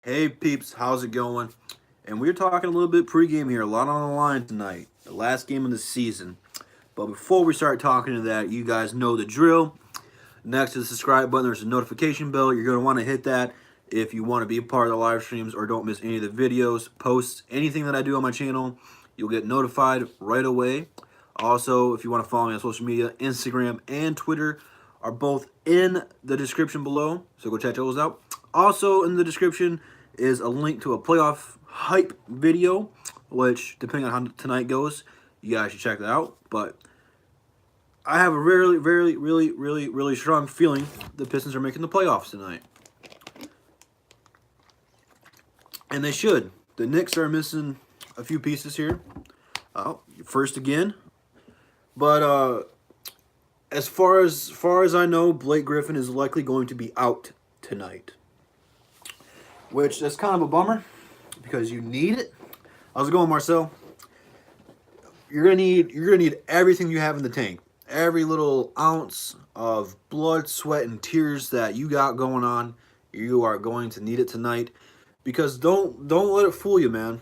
Hey peeps, how's it going? And we're talking a little bit pregame here, a lot on the line tonight. The last game of the season. But before we start talking to that, you guys know the drill. Next to the subscribe button, there's a notification bell. You're going to want to hit that if you want to be a part of the live streams or don't miss any of the videos, posts, anything that I do on my channel. You'll get notified right away. Also, if you want to follow me on social media, Instagram and Twitter are both in the description below. So go check those out. Also in the description is a link to a playoff hype video, which, depending on how tonight goes, you guys should check that out. But I have a really strong feeling the Pistons are making the playoffs tonight. And they should. The Knicks are missing a few pieces here. First again. But as far as I know, Blake Griffin is likely going to be out tonight. Which, that's kind of a bummer because you need it. How's it going, Marcel? You're gonna need everything you have in the tank. Every little ounce of blood, sweat, and tears that you got going on, you are going to need it tonight. Because don't let it fool you, man.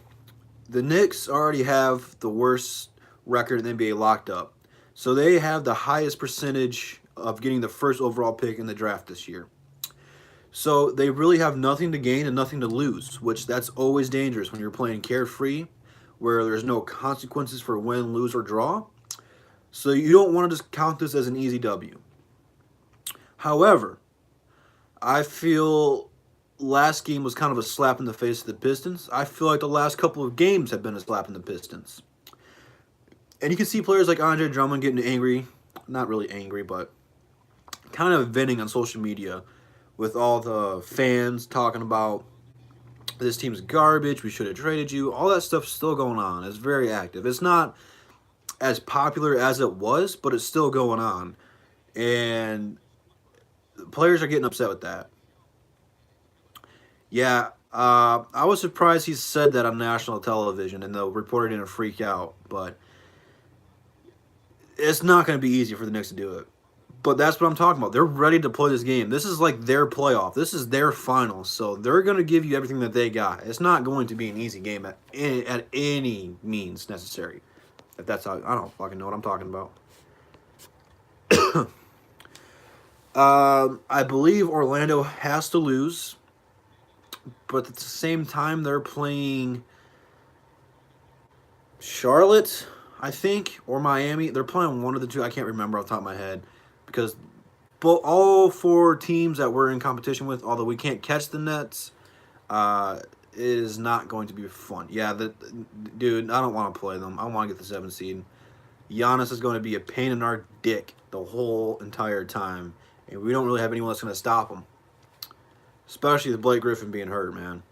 The Knicks already have the worst record in the NBA locked up. So they have the highest percentage of getting the first overall pick in the draft this year. So they really have nothing to gain and nothing to lose, which that's always dangerous when you're playing carefree, where there's no consequences for win, lose, or draw. So you don't want to just count this as an easy W. However, I feel last game was kind of a slap in the face of the Pistons. I feel like the last couple of games have been a slap in the Pistons. And you can see players like Andre Drummond getting angry. Not really angry, but kind of venting on social media with all the fans talking about this team's garbage, we should have traded you. All that stuff's still going on. It's very active. It's not as popular as it was, but it's still going on. And players are getting upset with that. Yeah, I was surprised he said that on national television and the reporter didn't freak out. But it's not going to be easy for the Knicks to do it. But that's what I'm talking about. They're ready to play this game. This is like their playoff. This is their finals. So they're going to give you everything that they got. It's not going to be an easy game at any means necessary. If that's how, I don't fucking know what I'm talking about. I believe Orlando has to lose. But at the same time, they're playing Charlotte, I think, or Miami. They're playing one of the two. I can't remember off the top of my head. Because all four teams that we're in competition with, although we can't catch the Nets, is not going to be fun. Yeah, dude, I don't want to play them. I want to get the 7th seed. Giannis is going to be a pain in our dick the whole entire time. And we don't really have anyone that's going to stop him. Especially with Blake Griffin being hurt, man.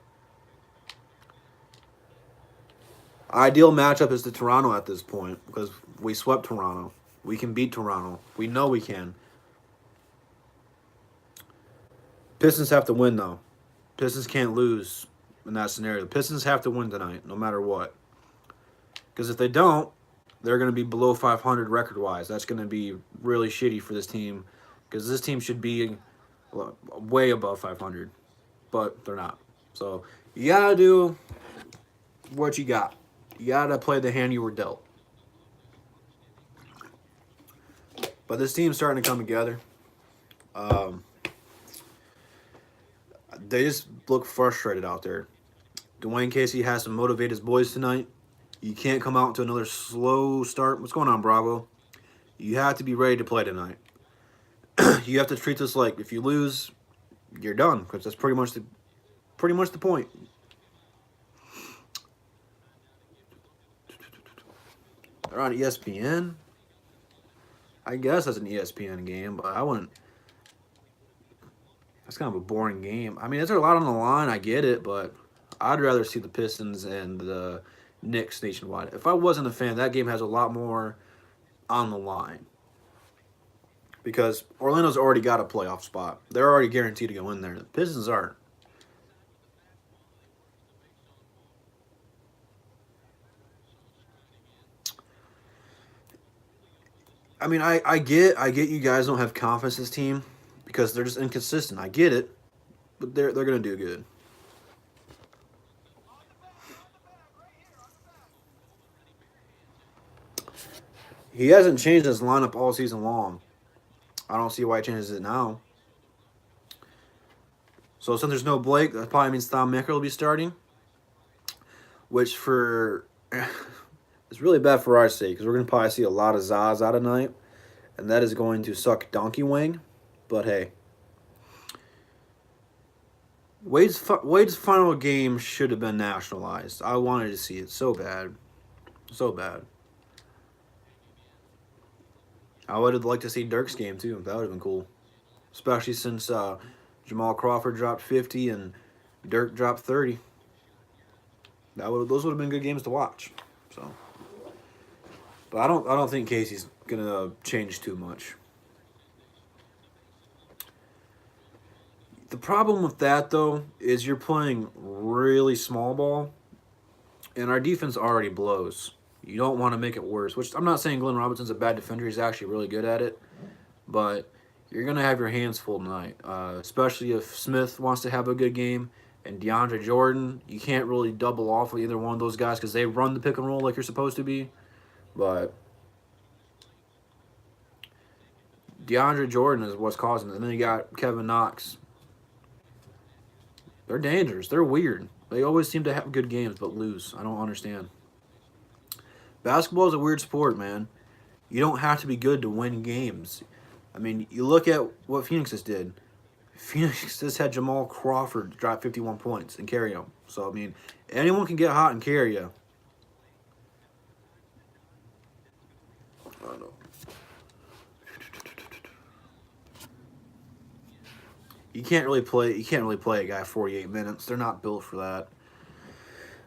Ideal matchup is to Toronto at this point because we swept Toronto. We can beat Toronto. We know we can. Pistons have to win, though. Pistons can't lose in that scenario. The Pistons have to win tonight, no matter what. Because if they don't, they're going to be below 500 record-wise. That's going to be really shitty for this team. Because this team should be way above 500. But they're not. So you got to do what you got. You got to play the hand you were dealt. But this team's starting to come together. They just look frustrated out there. Dwayne Casey has to motivate his boys tonight. You can't come out to another slow start. What's going on, Bravo? You have to be ready to play tonight. You have to treat this like if you lose, you're done. Because that's pretty much the point. They're on ESPN. I guess that's an ESPN game, but I wouldn't. That's kind of a boring game. I mean, there's a lot on the line. I get it, but I'd rather see the Pistons and the Knicks nationwide. If I wasn't a fan, that game has a lot more on the line. Because Orlando's already got a playoff spot. They're already guaranteed to go in there. The Pistons aren't. I mean, I get you guys don't have confidence in this team because they're just inconsistent. I get it, but they're gonna do good. He hasn't changed his lineup all season long. I don't see why he changes it now. So since there's no Blake, that probably means Thon Maker will be starting. Which for it's really bad for our sake because we're gonna probably see a lot of Zaza tonight, and that is going to suck donkey wing. But hey, Wade's final game should have been nationalized. I wanted to see it so bad, so bad. I would have liked to see Dirk's game too. That would have been cool, especially since Jamal Crawford dropped 50 and Dirk dropped 30. Those would have been good games to watch. So, but I don't think Casey's gonna change too much. The problem with that though is you're playing really small ball, and our defense already blows. You don't want to make it worse. Which I'm not saying Glenn Robinson's a bad defender. He's actually really good at it, but you're gonna have your hands full tonight, especially if Smith wants to have a good game. And DeAndre Jordan, you can't really double off with either one of those guys because they run the pick and roll like you're supposed to be. But DeAndre Jordan is what's causing it. And then you got Kevin Knox. They're dangerous. They're weird. They always seem to have good games but lose. I don't understand. Basketball is a weird sport, man. You don't have to be good to win games. I mean, you look at what Phoenix just did. Phoenix just had Jamal Crawford drop 51 points and carry him. So, I mean, anyone can get hot and carry you. I don't know. You can't really play a guy 48 minutes. They're not built for that.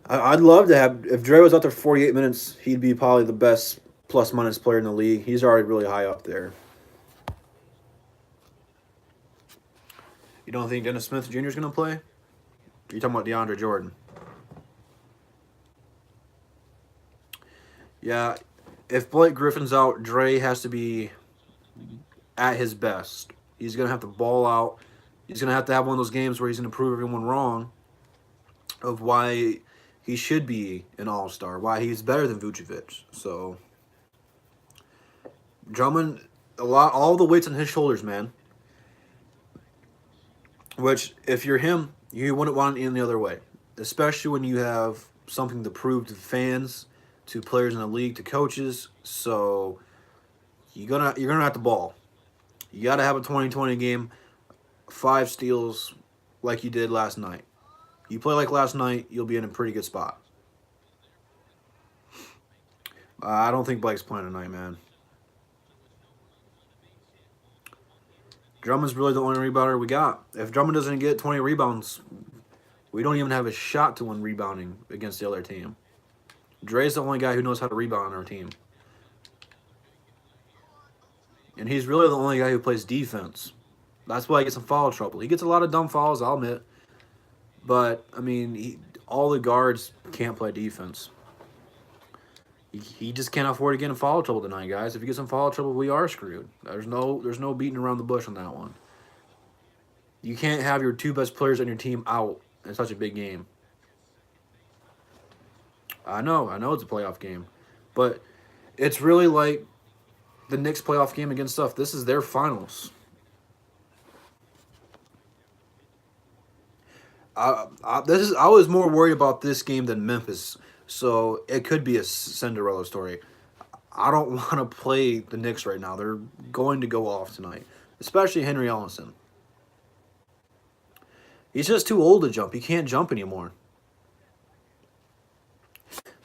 I'd love to have, if Dre was out there 48 minutes, he'd be probably the best plus-minus player in the league. He's already really high up there. You don't think Dennis Smith Jr. is going to play? You're talking about DeAndre Jordan. Yeah, if Blake Griffin's out, Dre has to be at his best. He's going to have to ball out. He's going to have one of those games where he's going to prove everyone wrong of why he should be an all-star, why he's better than Vucevic. So, Drummond, all the weight's on his shoulders, man. Which, if you're him, you wouldn't want it any other way. Especially when you have something to prove to fans, to players in the league, to coaches. So, you're gonna have to ball. You got to have a 20-20 game, 5 steals like you did last night. You play like last night, you'll be in a pretty good spot. I don't think Blake's playing tonight, man. Drummond's really the only rebounder we got. If Drummond doesn't get 20 rebounds, we don't even have a shot to win rebounding against the other team. Dre's the only guy who knows how to rebound on our team. And he's really the only guy who plays defense. That's why he gets in foul trouble. He gets a lot of dumb fouls, I'll admit. But, I mean, all the guards can't play defense. He just can't afford to get in foul trouble tonight, guys. If he gets in foul trouble, we are screwed. There's no beating around the bush on that one. You can't have your 2 best players on your team out in such a big game. I know it's a playoff game. But it's really like the Knicks playoff game against stuff. This is their finals. I was more worried about this game than Memphis. So it could be a Cinderella story. I don't want to play the Knicks right now. They're going to go off tonight, especially Henry Ellison. He's just too old to jump. He can't jump anymore.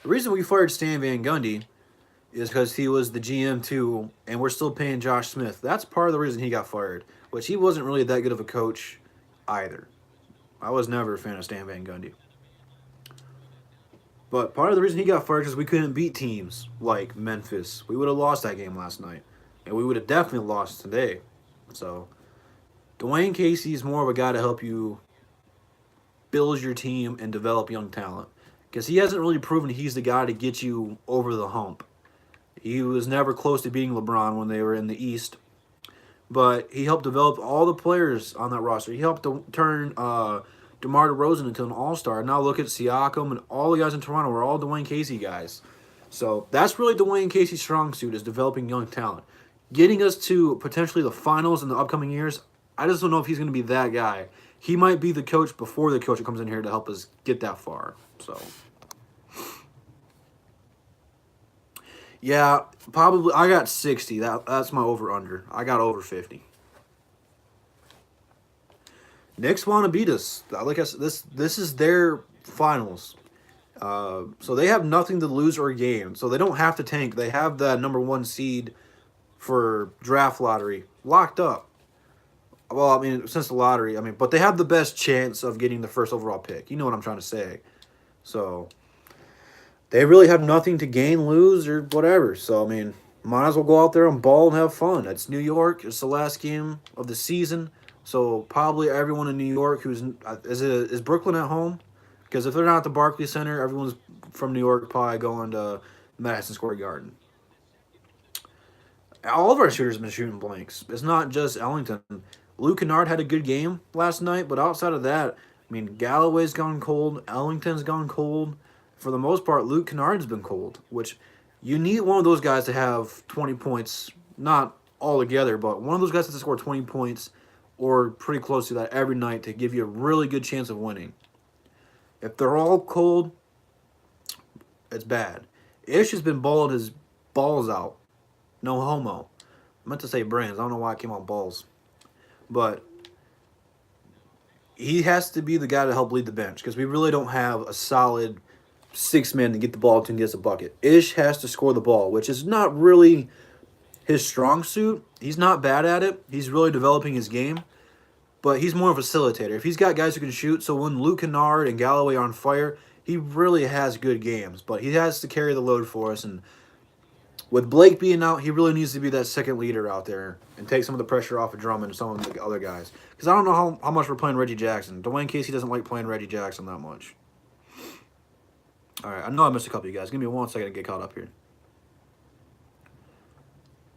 The reason we fired Stan Van Gundy is because he was the GM too, and we're still paying Josh Smith. That's part of the reason he got fired, which he wasn't really that good of a coach either. I was never a fan of Stan Van Gundy. But part of the reason he got fired is we couldn't beat teams like Memphis. We would have lost that game last night. And we would have definitely lost today. So, Dwayne Casey is more of a guy to help you build your team and develop young talent. Because he hasn't really proven he's the guy to get you over the hump. He was never close to beating LeBron when they were in the East. But he helped develop all the players on that roster. He helped turn DeMar DeRozan into an all-star. Now look at Siakam and all the guys in Toronto are all Dwayne Casey guys. So that's really Dwayne Casey's strong suit, is developing young talent. Getting us to potentially the finals in the upcoming years, I just don't know if he's going to be that guy. He might be the coach before the coach that comes in here to help us get that far. So, yeah, probably. I got 60. That's my over-under. I got over 50. Knicks want to beat us. Like I said, this is their finals. So they have nothing to lose or gain. So they don't have to tank. They have the #1 seed for draft lottery locked up. Well, I mean, since the lottery, I mean, but they have the best chance of getting the first overall pick. You know what I'm trying to say. So they really have nothing to gain, lose, or whatever. So, I mean, might as well go out there and ball and have fun. It's New York. It's the last game of the season. So probably everyone in New York is Brooklyn at home? Because if they're not at the Barclays Center, everyone's from New York probably going to Madison Square Garden. All of our shooters have been shooting blanks. It's not just Ellington. Luke Kennard had a good game last night, but outside of that, I mean, Galloway's gone cold. Ellington's gone cold. For the most part, Luke Kennard's been cold, which you need one of those guys to have 20 points, not all together, but one of those guys has to score 20 points or pretty close to that every night to give you a really good chance of winning. If they're all cold, it's bad. Ish has been balling his balls out. No homo. I meant to say brands. I don't know why I came on balls. But he has to be the guy to help lead the bench because we really don't have a solid 6-man to get the ball to and get us a bucket. Ish has to score the ball, which is not really his strong suit. He's not bad at it. He's really developing his game. But he's more of a facilitator. If he's got guys who can shoot, so when Luke Kennard and Galloway are on fire, he really has good games. But he has to carry the load for us. And with Blake being out, he really needs to be that second leader out there and take some of the pressure off of Drummond and some of the other guys. Because I don't know how much we're playing Reggie Jackson. Dwayne Casey doesn't like playing Reggie Jackson that much. All right, I know I missed a couple of you guys. Give me 1 second to get caught up here.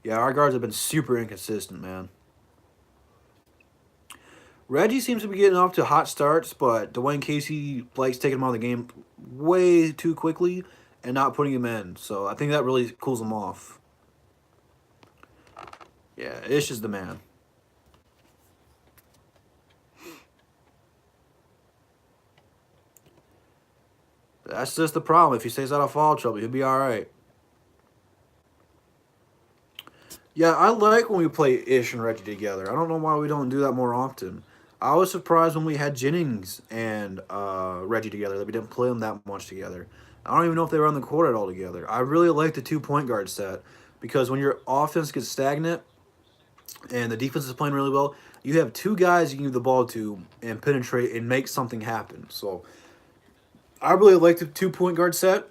Yeah, our guards have been super inconsistent, man. Reggie seems to be getting off to hot starts, but Dwayne Casey likes taking him out of the game way too quickly and not putting him in. So I think that really cools him off. Yeah, Ish is the man. That's just the problem. If he stays out of foul trouble, he'll be all right. Yeah, I like when we play Ish and Reggie together. I don't know why we don't do that more often. I was surprised when we had Jennings and Reggie together that we didn't play them that much together. I don't even know if they were on the court at all together. I really like the 2-point guard set because when your offense gets stagnant and the defense is playing really well, you have two guys you can give the ball to and penetrate and make something happen. So I really like the 2-point guard set.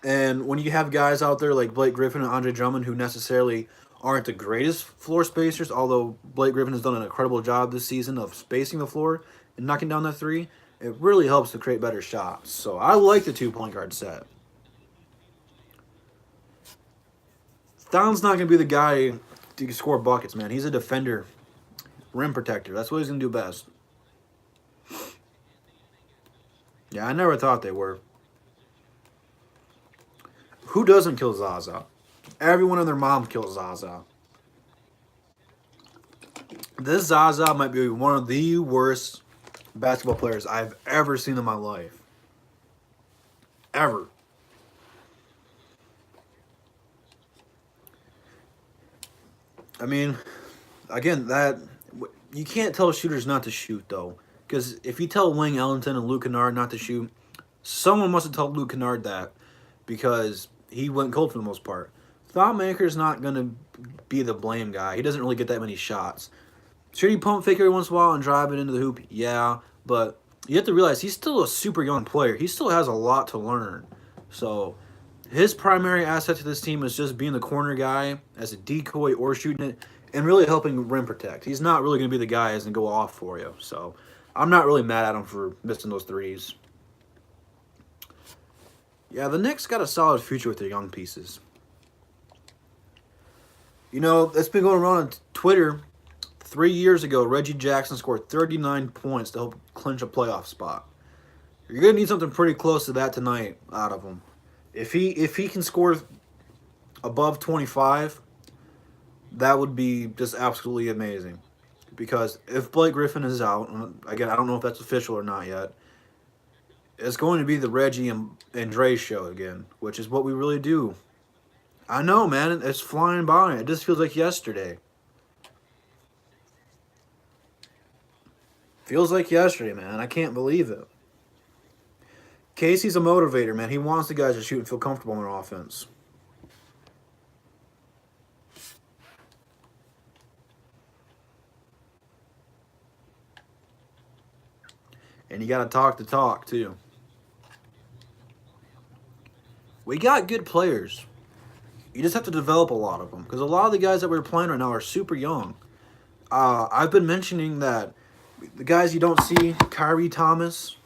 And when you have guys out there like Blake Griffin and Andre Drummond who necessarily aren't the greatest floor spacers, although Blake Griffin has done an incredible job this season of spacing the floor and knocking down that three, it really helps to create better shots. So I like the 2-point guard set. Thon's not going to be the guy to score buckets, man. He's a defender, rim protector. That's what he's going to do best. Yeah, I never thought they were. Who doesn't kill Zaza? Everyone and their mom kills Zaza. This Zaza might be one of the worst basketball players I've ever seen in my life. Ever. I mean, again, you can't tell shooters not to shoot, though. Because if you tell Wayne Ellington and Luke Kennard not to shoot, someone must have told Luke Kennard that because he went cold for the most part. Thonmaker's not going to be the blame guy. He doesn't really get that many shots. Should he pump fake every once in a while and drive it into the hoop? Yeah, but you have to realize he's still a super young player. He still has a lot to learn. So his primary asset to this team is just being the corner guy as a decoy or shooting it and really helping rim protect. He's not really going to be the guy as and go off for you. So I'm not really mad at him for missing those threes. Yeah, the Knicks got a solid future with their young pieces. You know, it's been going around on Twitter. 3 years ago, Reggie Jackson scored 39 points to help clinch a playoff spot. You're going to need something pretty close to that tonight out of him. If he can score above 25, that would be just absolutely amazing. Because if Blake Griffin is out, again, I don't know if that's official or not yet, it's going to be the Reggie and Dre show again, which is what we really do. I know, man. It's flying by. It just feels like yesterday. Feels like yesterday, man. I can't believe it. Casey's a motivator, man. He wants the guys to shoot and feel comfortable in their offense. And you got to talk the talk, too. We got good players. You just have to develop a lot of them. Because a lot of the guys that we're playing right now are super young. I've been mentioning that the guys you don't see, Kyrie Thomas,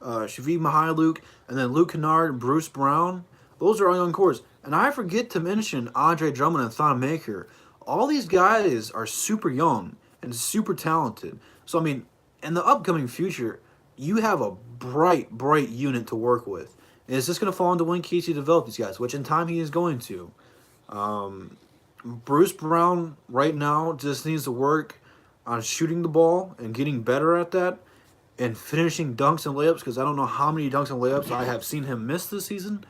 Shaviv Mihailuk, and then Luke Kennard and Bruce Brown, those are all young cores. And I forget to mention Andre Drummond and Thon Maker. All these guys are super young and super talented. So, I mean, in the upcoming future, you have a bright, bright unit to work with. And it's just going to fall into when Casey develop these guys, which in time he is going to. Bruce Brown right now just needs to work on shooting the ball and getting better at that and finishing dunks and layups, because I don't know how many dunks and layups I have seen him miss this season,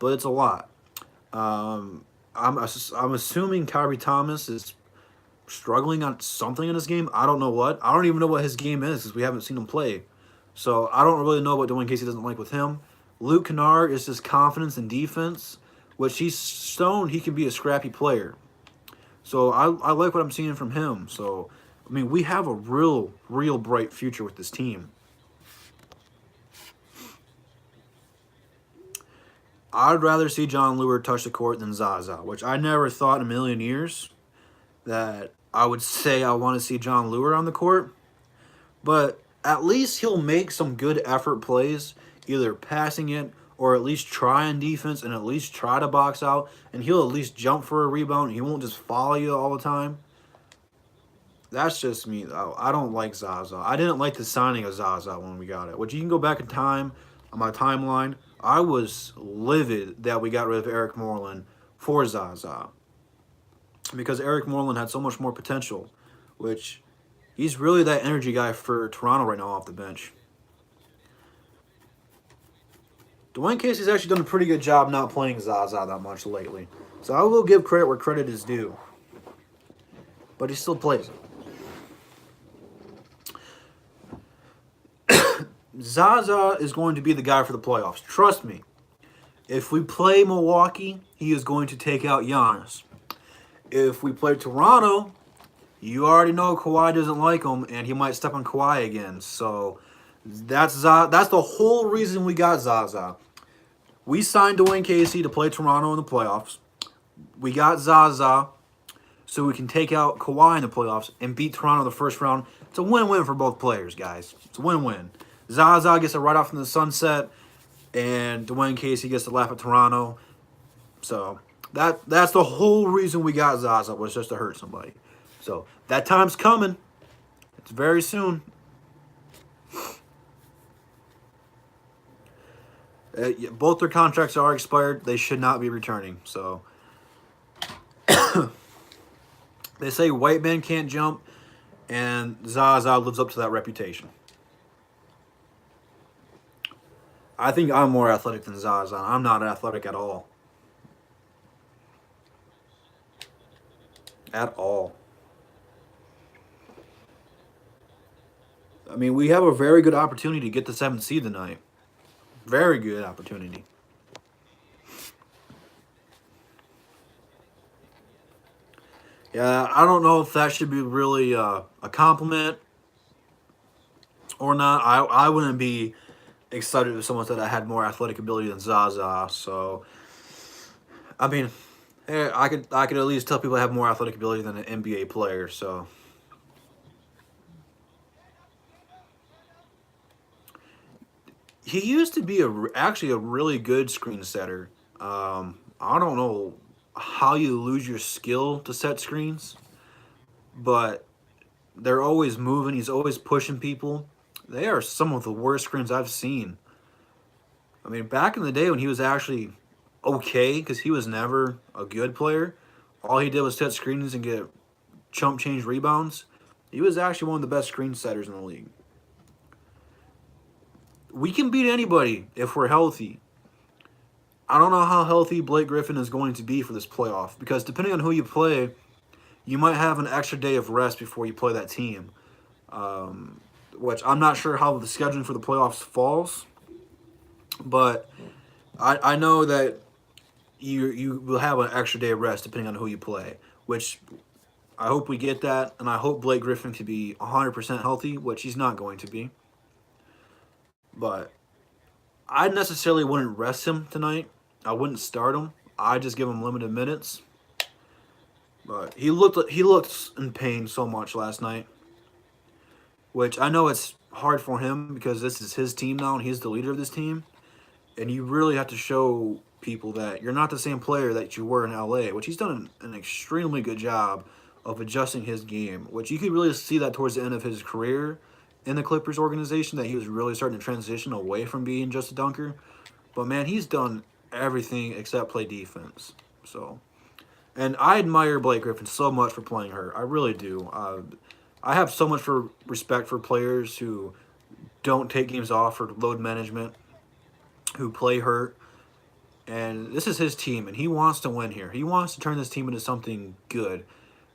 but it's a lot. I'm assuming Kyrie Thomas is struggling on something in his game. I don't know what. I don't even know what his game is because we haven't seen him play. So I don't really know what Dwayne Casey doesn't like with him. Luke Kennard is just confidence and defense, which he's shown he can be a scrappy player. So I like what I'm seeing from him. So, I mean, we have a real bright future with this team. I'd rather see John Lewis touch the court than Zaza, which I never thought in a million years that I would say I want to see John Lewis on the court. But at least he'll make some good effort plays, either passing it or at least try on defense and at least try to box out. And he'll at least jump for a rebound. He won't just follow you all the time. That's just me, though. I don't like Zaza. I didn't like the signing of Zaza when we got it. Which you can go back in time on my timeline. I was livid that we got rid of Eric Moreland for Zaza. Because Eric Moreland had so much more potential. Which, he's really that energy guy for Toronto right now off the bench. Dwayne Casey's actually done a pretty good job not playing Zaza that much lately. So I will give credit where credit is due. But he still plays it. Zaza is going to be the guy for the playoffs. Trust me. If we play Milwaukee, he is going to take out Giannis. If we play Toronto, you already know Kawhi doesn't like him, and he might step on Kawhi again. So that's the whole reason we got Zaza. We signed Dwayne Casey to play Toronto in the playoffs. We got Zaza so we can take out Kawhi in the playoffs and beat Toronto in the first round. It's a win-win for both players, guys. It's a win-win. Zaza gets a right off in the sunset, and Dwayne Casey gets to laugh at Toronto. So that's the whole reason we got Zaza, was just to hurt somebody. So that time's coming. It's very soon. Both their contracts are expired. They should not be returning. So they say white men can't jump, and Zaza lives up to that reputation. I think I'm more athletic than Zaza. I'm not athletic at all. At all. I mean, we have a very good opportunity to get the 7th seed tonight. Very good opportunity. Yeah, I don't know if that should be really a compliment or not. I wouldn't be excited if someone said I had more athletic ability than Zaza. So, I mean, I could at least tell people I have more athletic ability than an NBA player. So, he used to be actually a really good screen setter. I don't know how you lose your skill to set screens, but they're always moving. He's always pushing people. They are some of the worst screens I've seen. I mean, back in the day when he was actually okay because he was never a good player. All he did was set screens and get chump change rebounds. He was actually one of the best screen setters in the league. We can beat anybody if we're healthy. I don't know how healthy Blake Griffin is going to be for this playoff because depending on who you play, you might have an extra day of rest before you play that team. Which I'm not sure how the scheduling for the playoffs falls, but I know that you will have an extra day of rest depending on who you play, which I hope we get that, and I hope Blake Griffin can be 100% healthy, which he's not going to be. But I necessarily wouldn't rest him tonight. I wouldn't start him. I just give him limited minutes. But he looked in pain so much last night, which I know it's hard for him because this is his team now and he's the leader of this team, and you really have to show people that you're not the same player that you were in LA, which he's done an extremely good job of adjusting his game, which you could really see that towards the end of his career in the Clippers organization that he was really starting to transition away from being just a dunker. But man, he's done everything except play defense. So, and I admire Blake Griffin so much for playing hurt. I really do. I have so much for respect for players who don't take games off for load management, who play hurt. And this is his team, and he wants to win here. He wants to turn this team into something good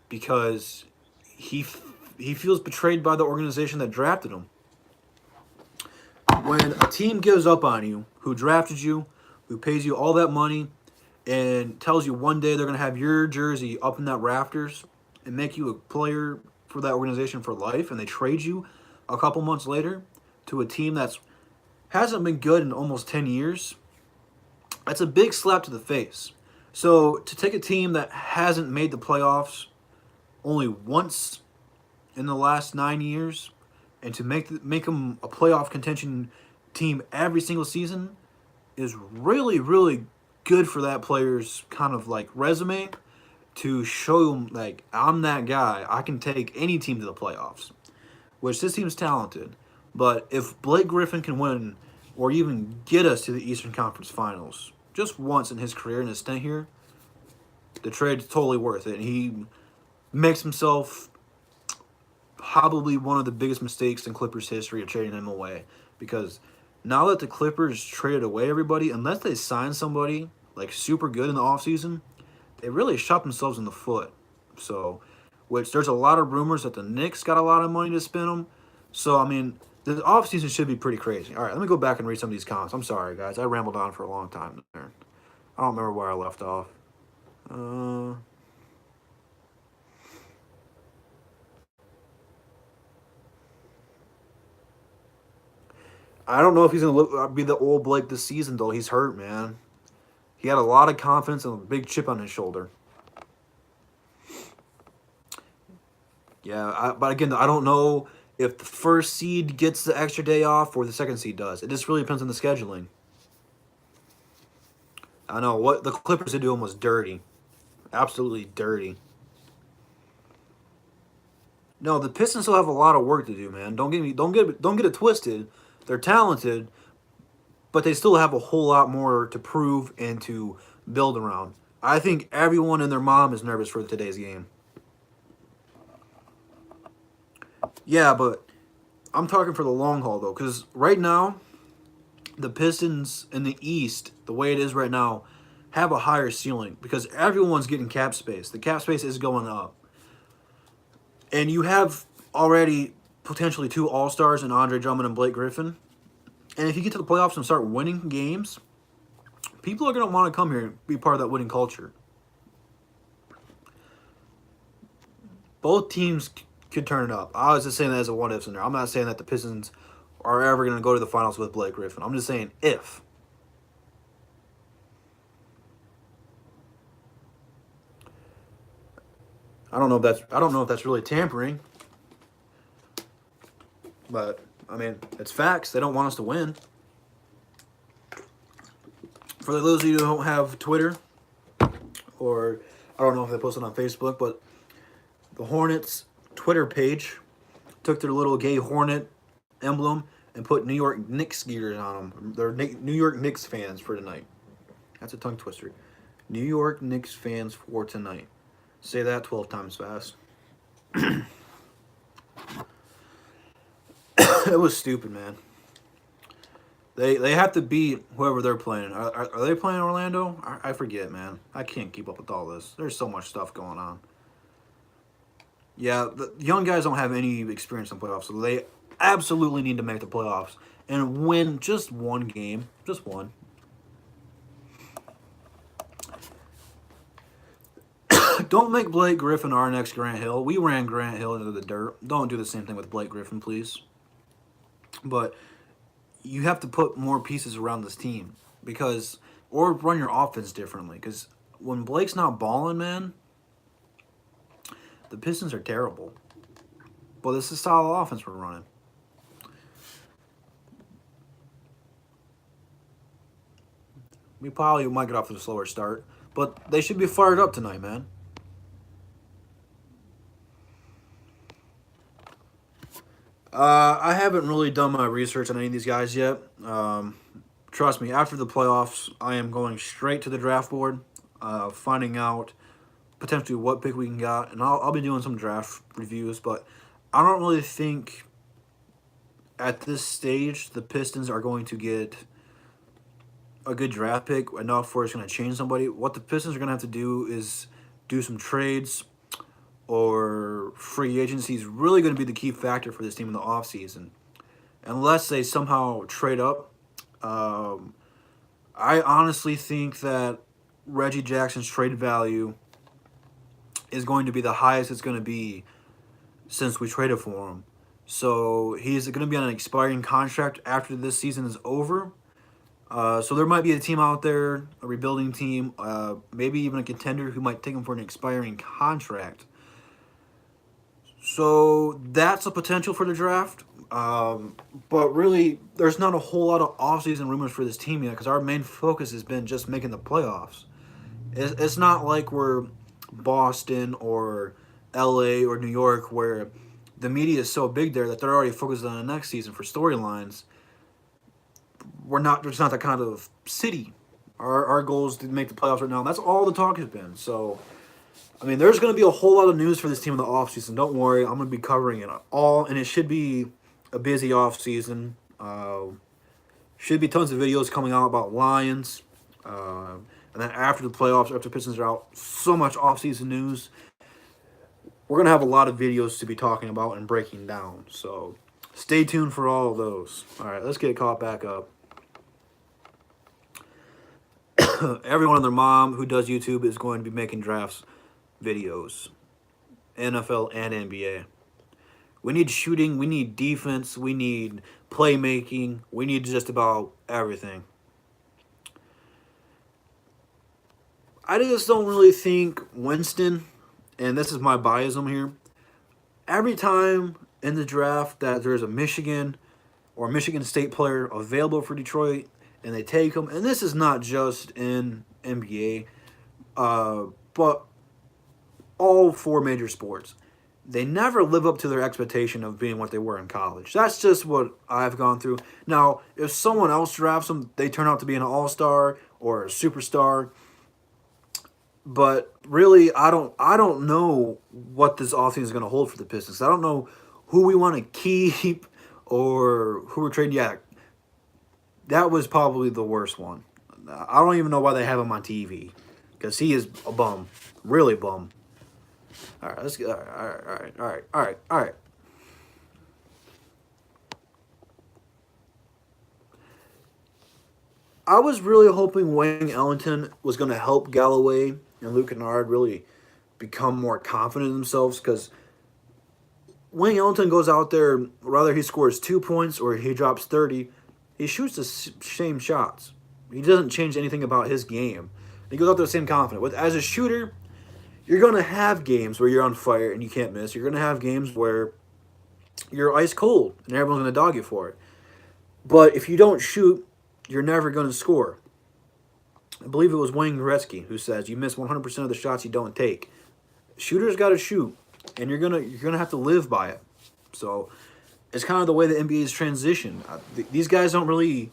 because he feels betrayed by the organization that drafted him. When a team gives up on you, who drafted you, who pays you all that money, and tells you one day they're going to have your jersey up in that rafters and make you a player for that organization for life, and they trade you a couple months later to a team that's hasn't been good in almost 10 years, that's a big slap to the face. So to take a team that hasn't made the playoffs only once in the last 9 years and to make them a playoff contention team every single season is really, really good for that player's kind of like resume to show them, like, I'm that guy. I can take any team to the playoffs, which this team's talented. But if Blake Griffin can win or even get us to the Eastern Conference Finals just once in his career, in his stint here, the trade's totally worth it. And he makes himself probably one of the biggest mistakes in Clippers history of trading him away. Because now that the Clippers traded away everybody, unless they sign somebody like super good in the offseason, they really shot themselves in the foot. So, which there's a lot of rumors that the Knicks got a lot of money to spend them. So, I mean, the offseason should be pretty crazy. All right, let me go back and read some of these comments. I'm sorry, guys. I rambled on for a long time there. I don't remember where I left off. I don't know if he's going to be the old Blake this season, though. He's hurt, man. He had a lot of confidence and a big chip on his shoulder. Yeah, but again, I don't know if the first seed gets the extra day off or the second seed does. It just really depends on the scheduling. I know what the Clippers did to him was dirty. Absolutely dirty. No, the Pistons still have a lot of work to do, man. Don't get it twisted. They're talented, but they still have a whole lot more to prove and to build around. I think everyone and their mom is nervous for today's game. Yeah, but I'm talking for the long haul, though, because right now, the Pistons in the East, the way it is right now, have a higher ceiling because everyone's getting cap space. The cap space is going up. And you have already potentially 2 All-Stars in Andre Drummond and Blake Griffin. And if you get to the playoffs and start winning games, people are going to want to come here and be part of that winning culture. Both teams could turn it up. I was just saying that as a what-if in there. I'm not saying that the Pistons are ever going to go to the finals with Blake Griffin. I'm just saying if. I don't know if that's really tampering. But I mean, it's facts. They don't want us to win. For those of you who don't have Twitter, or I don't know if they post it on Facebook, but the Hornets Twitter page took their little gay Hornet emblem and put New York Knicks gears on them. They're New York Knicks fans for tonight. That's a tongue twister. New York Knicks fans for tonight. Say that 12 times fast. It was stupid, man. They have to beat whoever they're playing. Are they playing Orlando? I forget, man. I can't keep up with all this. There's so much stuff going on. Yeah, the young guys don't have any experience in playoffs, so they absolutely need to make the playoffs and win just one game. Just one. Don't make Blake Griffin our next Grant Hill. We ran Grant Hill into the dirt. Don't do the same thing with Blake Griffin, please. But you have to put more pieces around this team because, or run your offense differently. Because when Blake's not balling, man, the Pistons are terrible. But this is solid offense we're running. We probably might get off to a slower start, but they should be fired up tonight, man. I haven't really done my research on any of these guys yet. Trust me, after the playoffs, I am going straight to the draft board, finding out potentially what pick we can get, and I'll be doing some draft reviews, but I don't really think at this stage the Pistons are going to get a good draft pick enough where it's going to change somebody. What the Pistons are going to have to do is do some trades, or free agency is really going to be the key factor for this team in the offseason. Unless they somehow trade up, I honestly think that Reggie Jackson's trade value is going to be the highest it's going to be since we traded for him. So he's going to be on an expiring contract after this season is over. So there might be a team out there, a rebuilding team, maybe even a contender who might take him for an expiring contract. So that's a potential for the draft. But really, there's not a whole lot of offseason rumors for this team yet because our main focus has been just making the playoffs. It's not like we're Boston or LA or New York where the media is so big there that they're already focused on the next season for storylines. There's not that kind of city. Our goal is to make the playoffs right now. And that's all the talk has been. So, I mean, there's going to be a whole lot of news for this team in the offseason. Don't worry. I'm going to be covering it all. And it should be a busy offseason. Should be tons of videos coming out about Lions. And then after the playoffs, after Pistons are out, so much offseason news. We're going to have a lot of videos to be talking about and breaking down. So, stay tuned for all of those. All right, let's get caught back up. Everyone and their mom who does YouTube is going to be making drafts videos. NFL and NBA. We need shooting. We need defense. We need playmaking. We need just about everything. I just don't really think Winston, and this is my biasm here, every time in the draft that there's a Michigan or Michigan State player available for Detroit and they take them, and this is not just in NBA, but all four major sports, they never live up to their expectation of being what they were in college. That's just what I've gone through. Now, if someone else drafts them, they turn out to be an all-star or a superstar. But really, I don't know what this offseason is going to hold for the Pistons. I don't know who we want to keep or who we're trading. Yeah, that was probably the worst one. I don't even know why they have him on TV because he is a bum, really bum. All right, let's get. All right. I was really hoping Wayne Ellington was going to help Galloway and Luke Kennard really become more confident in themselves because Wayne Ellington goes out there, whether he scores 2 points or he drops 30, he shoots the same shots. He doesn't change anything about his game. He goes out there the same confident. As a shooter, you're going to have games where you're on fire and you can't miss. You're going to have games where you're ice cold and everyone's going to dog you for it. But if you don't shoot, you're never going to score. I believe it was Wayne Gretzky who says you miss 100% of the shots you don't take. Shooters got to shoot, and you're gonna have to live by it. So it's kind of the way the NBA's transitioned. These guys don't really.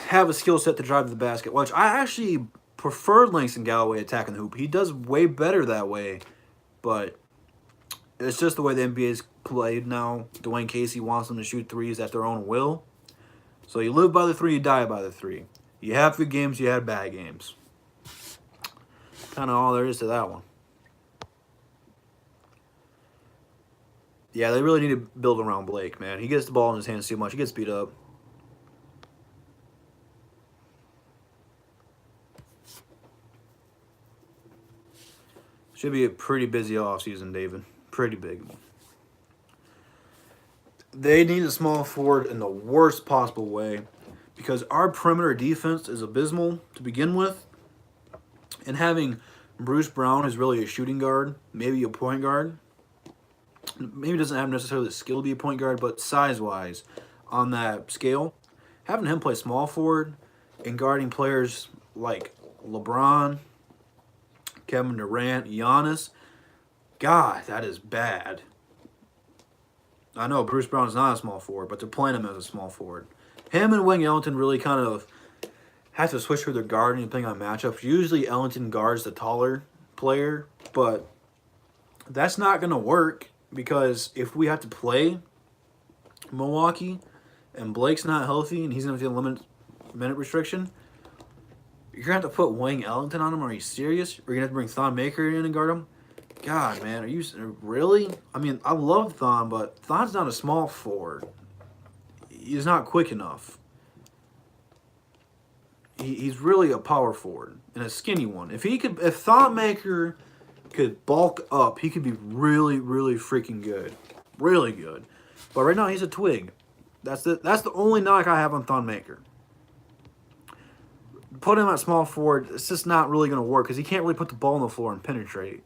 have a skill set to drive to the basket, which I actually prefer Langston Galloway attacking the hoop. He does way better that way, but it's just the way the NBA's played now. Dwayne Casey wants them to shoot threes at their own will. So you live by the three, you die by the three. You have good games, you had bad games. Kind of all there is to that one. Yeah, they really need to build around Blake, man. He gets the ball in his hands too much. He gets beat up. Should be a pretty busy offseason, David. Pretty big one. They need a small forward in the worst possible way because our perimeter defense is abysmal to begin with. And having Bruce Brown, who's really a shooting guard, maybe a point guard, maybe doesn't have necessarily the skill to be a point guard, but size-wise on that scale, having him play small forward and guarding players like LeBron, Kevin Durant, Giannis, God, that is bad. I know Bruce Brown is not a small forward, but they're playing him as a small forward. Him and Wayne Ellington really kind of have to switch for their guarding depending on matchups. Usually Ellington guards the taller player, but that's not going to work because if we have to play Milwaukee and Blake's not healthy and he's going to feel a limited minute restriction, you're going to have to put Wayne Ellington on him. Are you serious? Or you're going to have to bring Thon Maker in and guard him? God, man, are you really? I mean, I love Thon, but Thon's not a small forward. He's not quick enough. He's really a power forward and a skinny one. If Thon Maker could bulk up, he could be really, really freaking good, really good. But right now he's a twig. That's the only knock I have on Thon Maker. Put him at small forward, it's just not really going to work because he can't really put the ball on the floor and penetrate.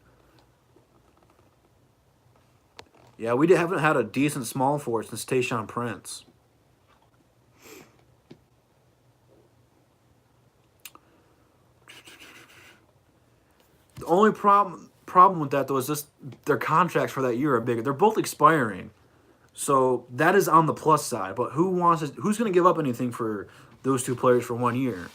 Yeah, we haven't had a decent small forward since Tayshaun Prince. The only problem with that, though, is just their contracts for that year are bigger. They're both expiring. So that is on the plus side. But who's going to give up anything for those two players for 1 year?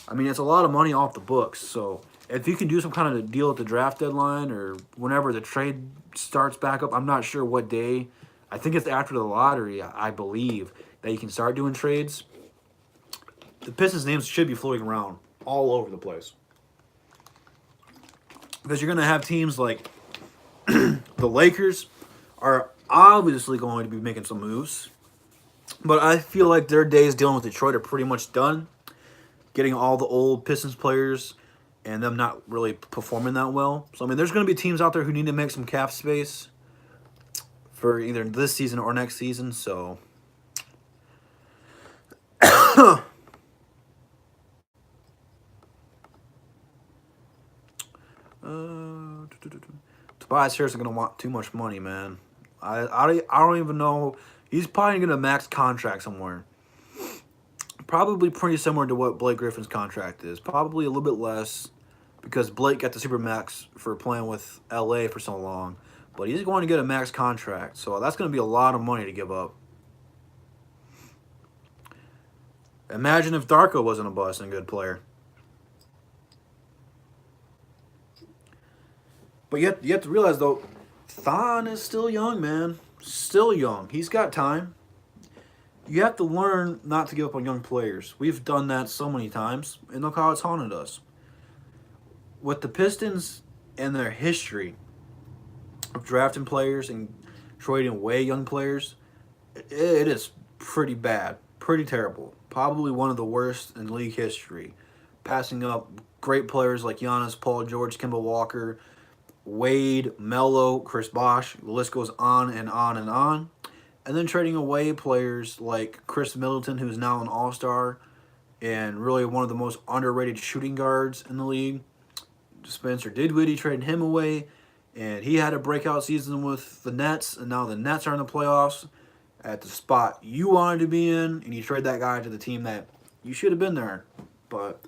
I mean, it's a lot of money off the books. So if you can do some kind of a deal at the draft deadline or whenever the trade starts back up, I'm not sure what day. I think it's after the lottery, I believe, that you can start doing trades. The Pistons' names should be floating around all over the place. Because you're going to have teams like the Lakers are obviously going to be making some moves. But I feel like their days dealing with Detroit are pretty much done. Getting all the old Pistons players and them not really performing that well. So, I mean, there's going to be teams out there who need to make some cap space for either this season or next season. So, Tobias Harris is going to want too much money, man. I don't even know. He's probably going to max contract somewhere. Probably pretty similar to what Blake Griffin's contract is. Probably a little bit less because Blake got the super max for playing with LA for so long. But he's going to get a max contract. So that's going to be a lot of money to give up. Imagine if Darko wasn't a bust and a good player. But you have to realize, though, Thon is still young, man. Still young. He's got time. You have to learn not to give up on young players. We've done that so many times, and look how it's haunted us. With the Pistons and their history of drafting players and trading away young players, it is pretty bad, pretty terrible. Probably one of the worst in league history. Passing up great players like Giannis, Paul George, Kemba Walker, Wade, Melo, Chris Bosh. The list goes on and on and on. And then trading away players like Chris Middleton, who's now an all-star and really one of the most underrated shooting guards in the league. Spencer Dinwiddie traded him away, and he had a breakout season with the Nets, and now the Nets are in the playoffs at the spot you wanted to be in, and you trade that guy to the team that you should have been there. But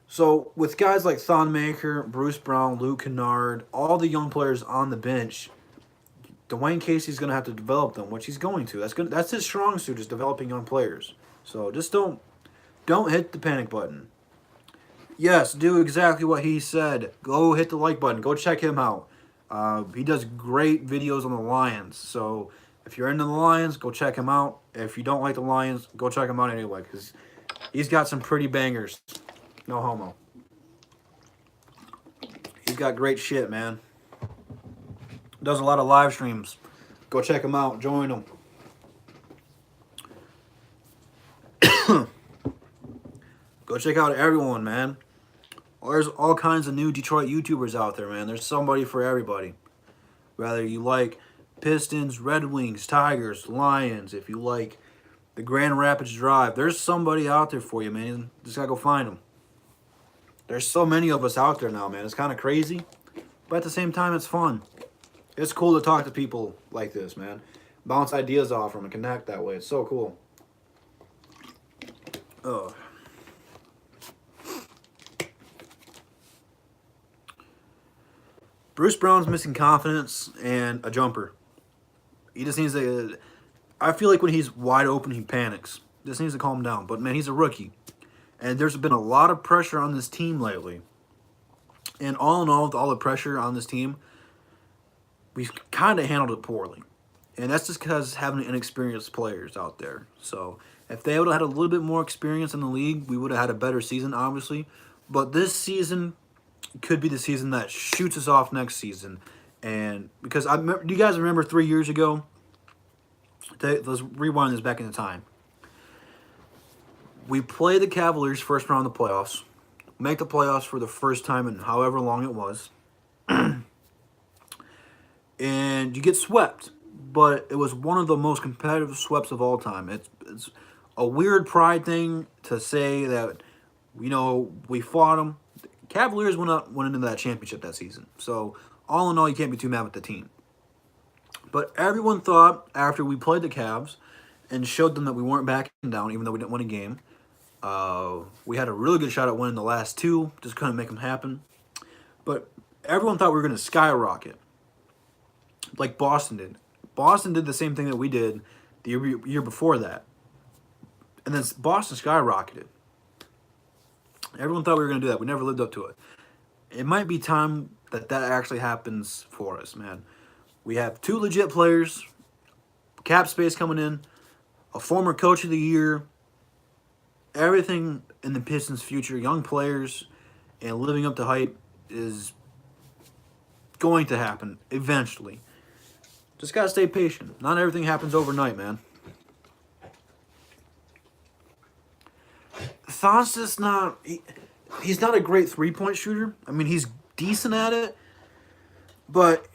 so with guys like Thon Maker, Bruce Brown, Luke Kennard, all the young players on the bench, Dwayne Casey's going to have to develop them, which he's going to. That's his strong suit, is developing young players. So just don't don't hit the panic button. Yes, do exactly what he said. Go hit the like button. Go check him out. He does great videos on the Lions. So if you're into the Lions, go check him out. If you don't like the Lions, go check him out anyway, because he's got some pretty bangers. No homo. He's got great shit, man. Does a lot of live streams. Go check him out. Join him. Go check out everyone, man. There's all kinds of new Detroit YouTubers out there, man. There's somebody for everybody. Whether you like Pistons, Red Wings, Tigers, Lions, if you like the Grand Rapids Drive, there's somebody out there for you, man. Just gotta go find them. There's so many of us out there now, man. It's kind of crazy, but at the same time, it's fun. It's cool to talk to people like this, man. Bounce ideas off them and connect that way. It's so cool. Oh. Bruce Brown's missing confidence and a jumper. He just needs to... I feel like when he's wide open, he panics. Just needs to calm down. But, man, he's a rookie. And there's been a lot of pressure on this team lately. And all in all, with all the pressure on this team, we've kind of handled it poorly. And that's just because having inexperienced players out there. So, if they would have had a little bit more experience in the league, we would have had a better season, obviously. But this season could be the season that shoots us off next season. And because do you guys remember 3 years ago? Let's rewind this back into time. We play the Cavaliers first round of the playoffs. Make the playoffs for the first time in however long it was. And you get swept. But it was one of the most competitive sweeps of all time. It's a weird pride thing to say that, you know, we fought them. Cavaliers went into that championship that season. So, all in all, you can't be too mad with the team. But everyone thought after we played the Cavs and showed them that we weren't backing down, even though we didn't win a game, we had a really good shot at winning the last two. Just couldn't make them happen. But everyone thought we were going to skyrocket, like Boston did. Boston did the same thing that we did the year before that. And then Boston skyrocketed. Everyone thought we were going to do that. We never lived up to it. It might be time that actually happens for us, man. We have two legit players, cap space coming in, a former coach of the year, everything in the Pistons' future, young players, and living up to hype is going to happen eventually. Just got to stay patient. Not everything happens overnight, man. Thon's just not... He's not a great three-point shooter. I mean, he's decent at it, but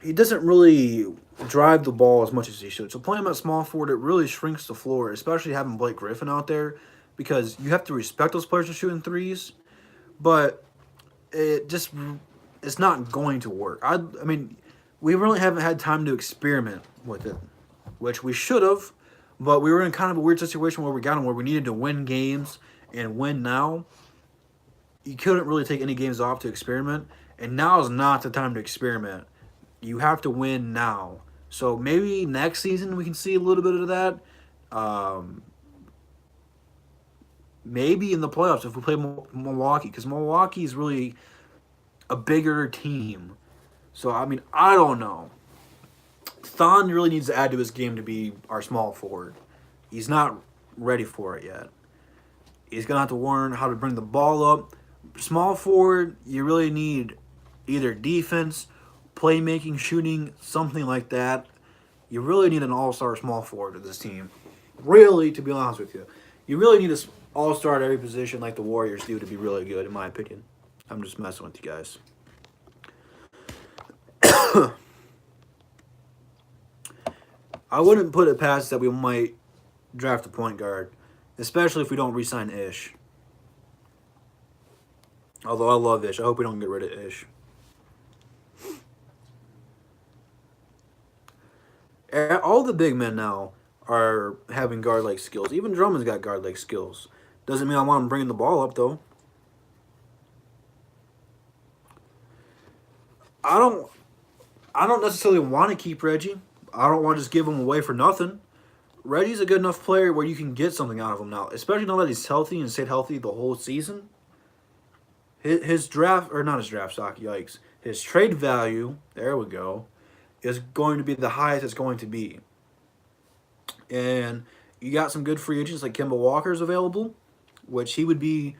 he doesn't really drive the ball as much as he should. So playing him at small forward, it really shrinks the floor, especially having Blake Griffin out there, because you have to respect those players for shooting threes, but it's not going to work. I mean, we really haven't had time to experiment with it, which we should have, but we were in kind of a weird situation where we got him where we needed to win games and win now. You couldn't really take any games off to experiment, and now is not the time to experiment. You have to win now. So maybe next season we can see a little bit of that. Maybe in the playoffs if we play Milwaukee, because Milwaukee is really a bigger team. So, I mean, I don't know. Thon really needs to add to his game to be our small forward. He's not ready for it yet. He's going to have to learn how to bring the ball up. Small forward, you really need either defense, playmaking, shooting, something like that. You really need an all-star small forward to this team. Really, to be honest with you. You really need an all-star at every position like the Warriors do to be really good, in my opinion. I'm just messing with you guys. I wouldn't put it past that we might draft a point guard, especially if we don't re-sign Ish. Although I love Ish. I hope we don't get rid of Ish. All the big men now are having guard-like skills. Even Drummond's got guard-like skills. Doesn't mean I want him bringing the ball up, though. I don't necessarily want to keep Reggie. I don't want to just give him away for nothing. Reggie's a good enough player where you can get something out of him now, especially now that he's healthy and stayed healthy the whole season. His draft, or not his draft stock, yikes. His trade value, there we go, is going to be the highest it's going to be. And you got some good free agents like Kemba Walker's available, which he would be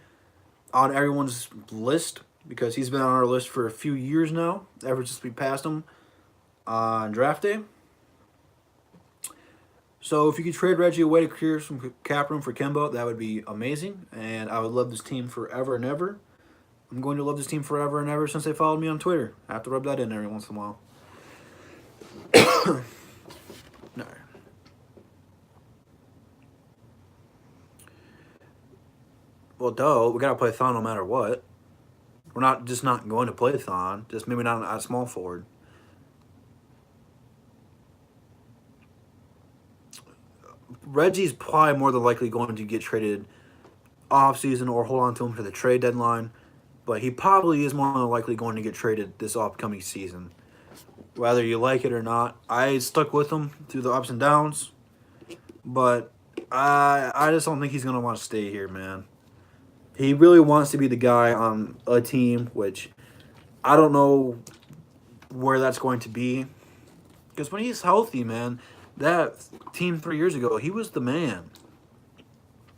on everyone's list because he's been on our list for a few years now, ever since we passed him on draft day. So if you could trade Reggie away to clear some cap room for Kemba, that would be amazing. And I would love this team forever and ever. I'm going to love this team forever and ever since they followed me on Twitter. I have to rub that in every once in a while. No. Well, duh, we gotta play Thon no matter what. We're not just not going to play Thon, just maybe not at small forward. Reggie's probably more than likely going to get traded off season or hold on to him for the trade deadline, but he probably is more than likely going to get traded this upcoming season. Whether you like it or not, I stuck with him through the ups and downs, but I just don't think he's going to want to stay here, man. He really wants to be the guy on a team, which I don't know where that's going to be. Because when he's healthy, man, that team 3 years ago, he was the man.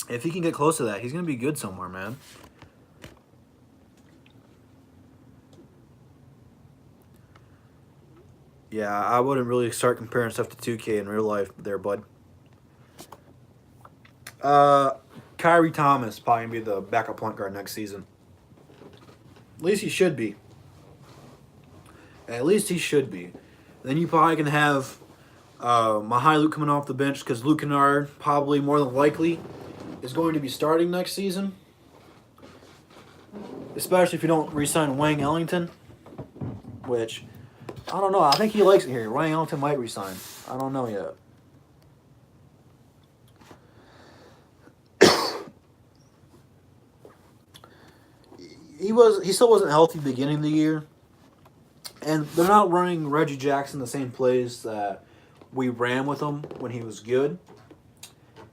If he can get close to that, he's going to be good somewhere, man. Yeah, I wouldn't really start comparing stuff to 2K in real life there, bud. Kyrie Thomas probably going to be the backup point guard next season. At least he should be. At least he should be. Then you probably can have Mahai Luke coming off the bench because Luke Kennard probably more than likely is going to be starting next season. Especially if you don't re-sign Wayne Ellington, which I don't know. I think he likes it here. Wayne Ellington might resign. I don't know yet. He still wasn't healthy beginning of the year. And they're not running Reggie Jackson the same plays that we ran with him when he was good.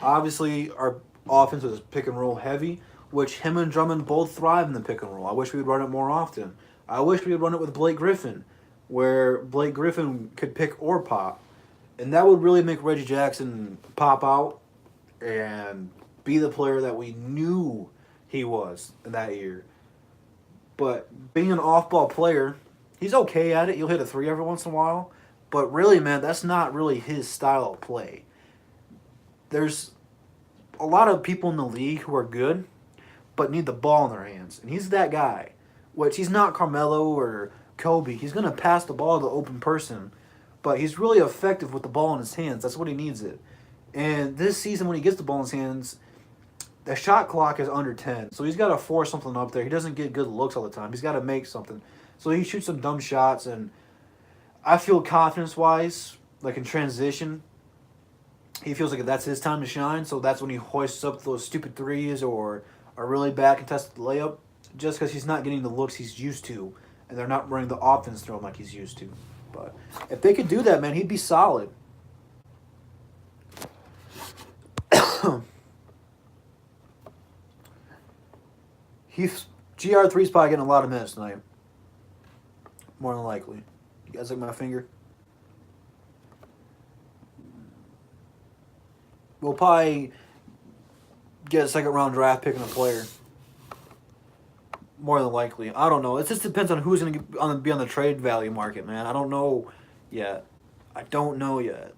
Obviously, our offense was pick and roll heavy, which him and Drummond both thrive in the pick and roll. I wish we would run it more often. I wish we would run it with Blake Griffin, where Blake Griffin could pick or pop. And that would really make Reggie Jackson pop out and be the player that we knew he was in that year. But being an off-ball player, he's okay at it. He'll hit a three every once in a while. But really, man, that's not really his style of play. There's a lot of people in the league who are good, but need the ball in their hands. And he's that guy. Which he's not Carmelo or Kobe. He's going to pass the ball to the open person. But he's really effective with the ball in his hands. That's what he needs it. And this season, when he gets the ball in his hands, the shot clock is under 10. So he's got to force something up there. He doesn't get good looks all the time. He's got to make something. So he shoots some dumb shots. And I feel confidence-wise, like in transition, he feels like that's his time to shine. So that's when he hoists up those stupid threes or a really bad contested layup. Just because he's not getting the looks he's used to. And they're not running the offense through him like he's used to. But if they could do that, man, he'd be solid. GR3's probably getting a lot of minutes tonight. More than likely. You guys like my finger? We'll probably get a second round draft pick and a player. More than likely. I don't know. It just depends on who's going to be on the trade value market, man. I don't know yet. I don't know yet.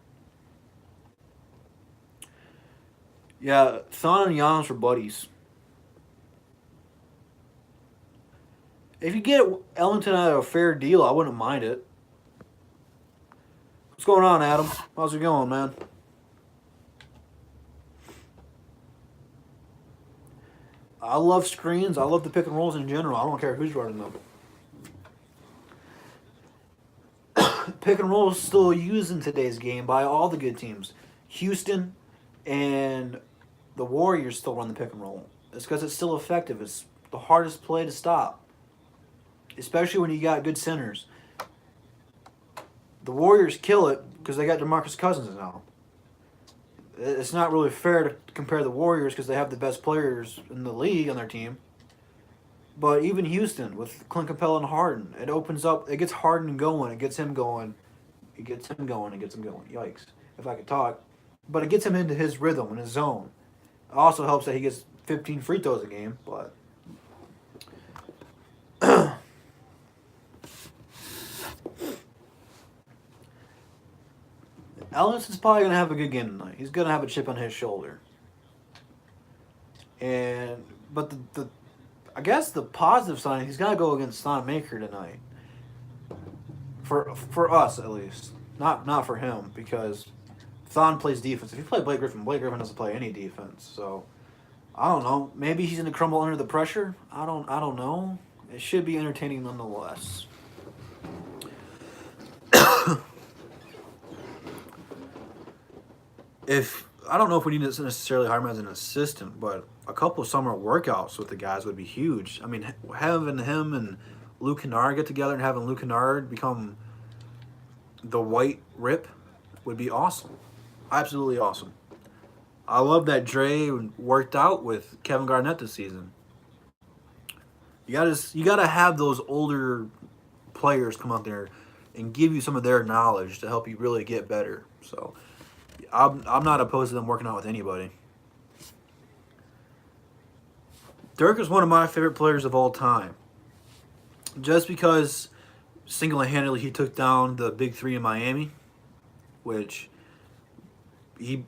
Yeah, Thon and Giannis are buddies. If you get Ellington at a fair deal, I wouldn't mind it. What's going on, Adam? How's it going, man? I love screens. I love the pick and rolls in general. I don't care who's running them. Pick and roll is still used in today's game by all the good teams. Houston and the Warriors still run the pick and roll. It's because it's still effective. It's the hardest play to stop. Especially when you got good centers. The Warriors kill it because they got DeMarcus Cousins now. It's not really fair to compare the Warriors because they have the best players in the league on their team. But even Houston with Clint Capella and Harden, it opens up. It gets Harden going. It gets him going. It gets him going. It gets him going. Yikes! If I could talk, but it gets him into his rhythm and his zone. It also helps that he gets 15 free throws a game. But Ellis is probably gonna have a good game tonight. He's gonna have a chip on his shoulder. And but the I guess the positive sign, he's gonna go against Thon Maker tonight. For us at least, not for him because Thon plays defense. If you play Blake Griffin doesn't play any defense. So I don't know. Maybe he's gonna crumble under the pressure. I don't know. It should be entertaining nonetheless. If I don't know if we need to necessarily hire him as an assistant, but a couple of summer workouts with the guys would be huge. I mean, having him and Luke Kennard get together and having Luke Kennard become the white rip would be awesome. Absolutely awesome. I love that Dre worked out with Kevin Garnett this season. You gotta have those older players come out there and give you some of their knowledge to help you really get better. So I'm not opposed to them working out with anybody. Dirk is one of my favorite players of all time. Just because single-handedly he took down the big three in Miami, which he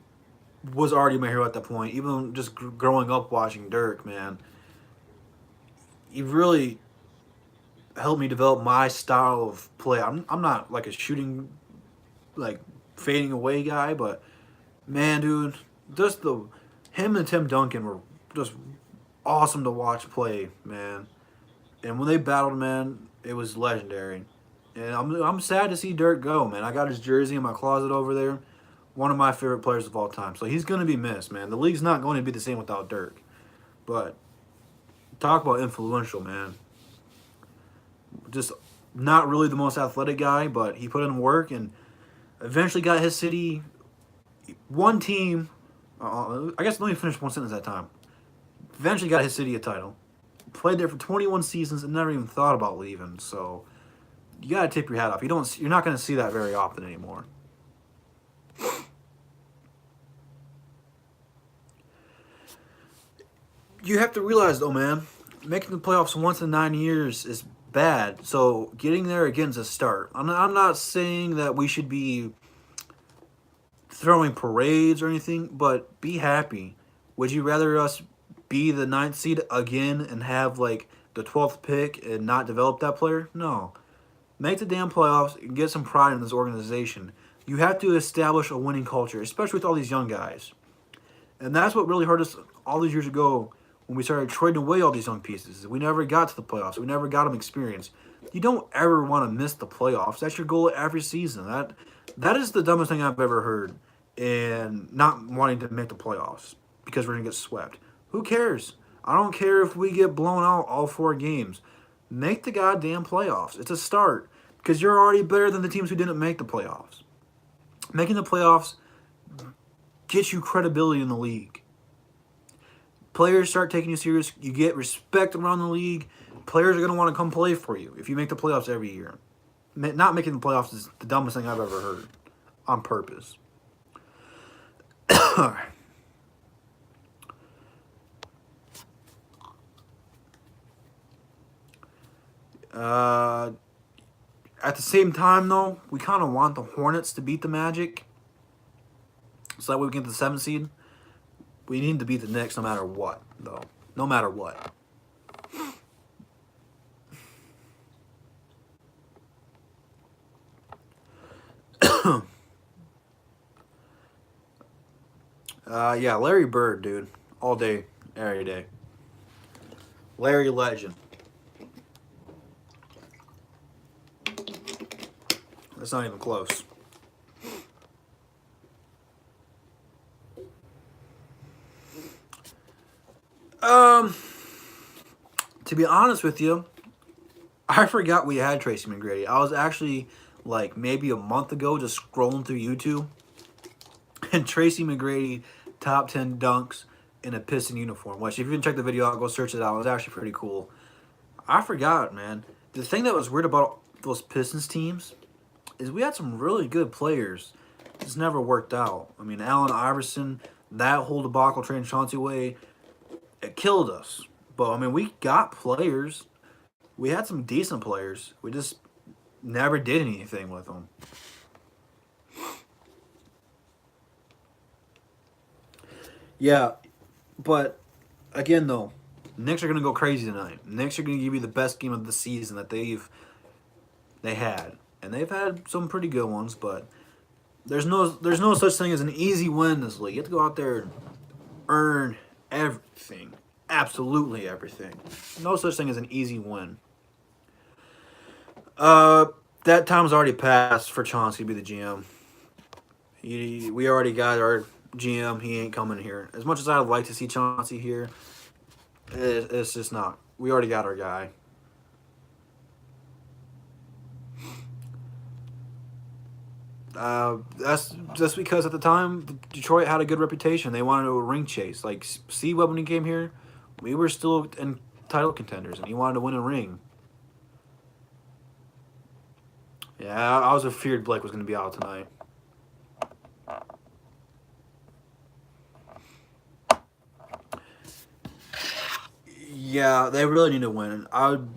was already my hero at that point. Even just growing up watching Dirk, man, he really helped me develop my style of play. I'm not like a shooting, like fading away guy, but man, dude, just him and Tim Duncan were just awesome to watch play, man. And when they battled, man, it was legendary. And I'm sad to see Dirk go, man. I got his jersey in my closet over there. One of my favorite players of all time. So he's going to be missed, man. The league's not going to be the same without Dirk. But talk about influential, man. Just not really the most athletic guy, but he put in work and eventually got his city one team. I guess let me finish one sentence at a time. Eventually got his city a title. Played there for 21 seasons and never even thought about leaving. So you gotta tip your hat off. You're not gonna see that very often anymore. You have to realize though, man, making the playoffs once in 9 years is bad. So getting there again is a start. I'm not saying that we should be throwing parades or anything, but be happy. Would you rather us be the 9th seed again and have like the 12th pick and not develop that player? No. Make the damn playoffs and get some pride in this organization. You have to establish a winning culture, especially with all these young guys. And that's what really hurt us all these years ago when we started trading away all these young pieces. We never got to the playoffs. We never got them experience. You don't ever want to miss the playoffs. That's your goal every season. That is the dumbest thing I've ever heard. And not wanting to make the playoffs because we're going to get swept. Who cares? I don't care if we get blown out all 4 games. Make the goddamn playoffs. It's a start because you're already better than the teams who didn't make the playoffs. Making the playoffs gets you credibility in the league. Players start taking you serious. You get respect around the league. Players are going to want to come play for you if you make the playoffs every year. Not making the playoffs is the dumbest thing I've ever heard on purpose. At the same time, though, we kind of want the Hornets to beat the Magic. So that way we can get the 7th seed. We need to beat the Knicks no matter what, though. No matter what. Yeah, Larry Bird, dude. All day, every day. Larry Legend. That's not even close. To be honest with you, I forgot we had Tracy McGrady. I was actually, like, maybe a month ago just scrolling through YouTube. And Tracy McGrady, top 10 dunks in a Piston uniform. Which, if you didn't check the video out, go search it out. It was actually pretty cool. I forgot, man. The thing that was weird about those Pistons teams is we had some really good players. It's never worked out. I mean, Allen Iverson, that whole debacle trading Chauncey Way, it killed us. But, I mean, we got players. We had some decent players. We just never did anything with them. Yeah, but, again, though, Knicks are going to go crazy tonight. Knicks are going to give you the best game of the season that they had. And they've had some pretty good ones, but there's no such thing as an easy win in this league. You have to go out there and earn everything. Absolutely everything. No such thing as an easy win. That time's already passed for Chauncey to be the GM. We already got our GM. He ain't coming here. As much as I'd like to see Chauncey here, it's just not. We already got our guy. That's just because at the time Detroit had a good reputation. They wanted a ring chase. Like C-Web when he came here, we were still in title contenders, and he wanted to win a ring. Yeah, I was afraid Blake was going to be out tonight. Yeah, they really need to win. I would,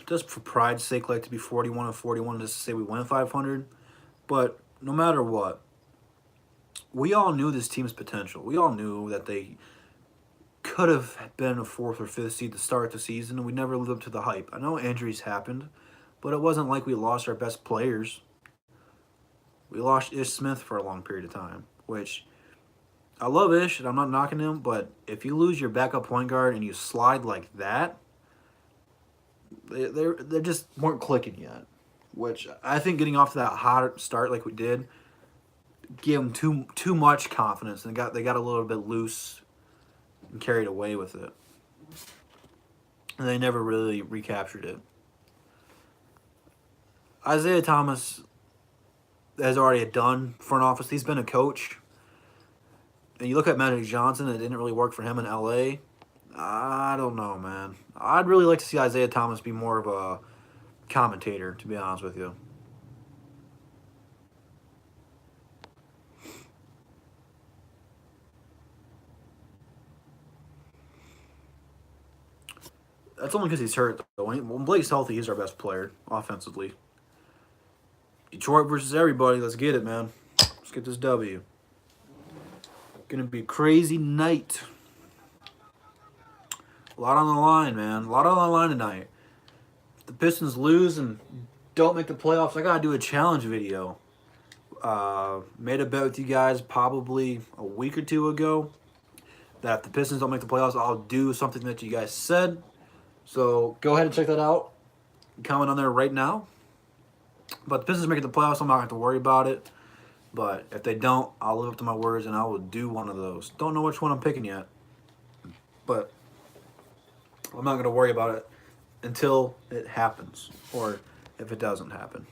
just for pride's sake, like to be 41-41 just to say we win 500. But no matter what, we all knew this team's potential. We all knew that they could have been a 4th or 5th seed to start the season, and we never lived up to the hype. I know injuries happened, but it wasn't like we lost our best players. We lost Ish Smith for a long period of time, which I love Ish, and I'm not knocking him, but if you lose your backup point guard and you slide like that, they just weren't clicking yet. Which I think getting off to that hot start like we did gave them too much confidence, and they got a little bit loose and carried away with it. And they never really recaptured it. Isaiah Thomas has already done front office. He's been a coach. And you look at Magic Johnson, it didn't really work for him in LA. I don't know, man. I'd really like to see Isaiah Thomas be more of a commentator, to be honest with you. That's only because he's hurt, though. When Blake's healthy, he's our best player offensively. Detroit versus everybody. Let's get it, man. Let's get this W. Gonna be a crazy night. A lot on the line, man. A lot on the line tonight. If the Pistons lose and don't make the playoffs, I gotta do a challenge video. Made a bet with you guys probably a week or two ago that if the Pistons don't make the playoffs, I'll do something that you guys said. So go ahead and check that out. Comment on there right now. But the Pistons making the playoffs, I'm not going to have to worry about it. But if they don't, I'll live up to my words and I will do one of those. Don't know which one I'm picking yet. But I'm not going to worry about it until it happens. Or if it doesn't happen.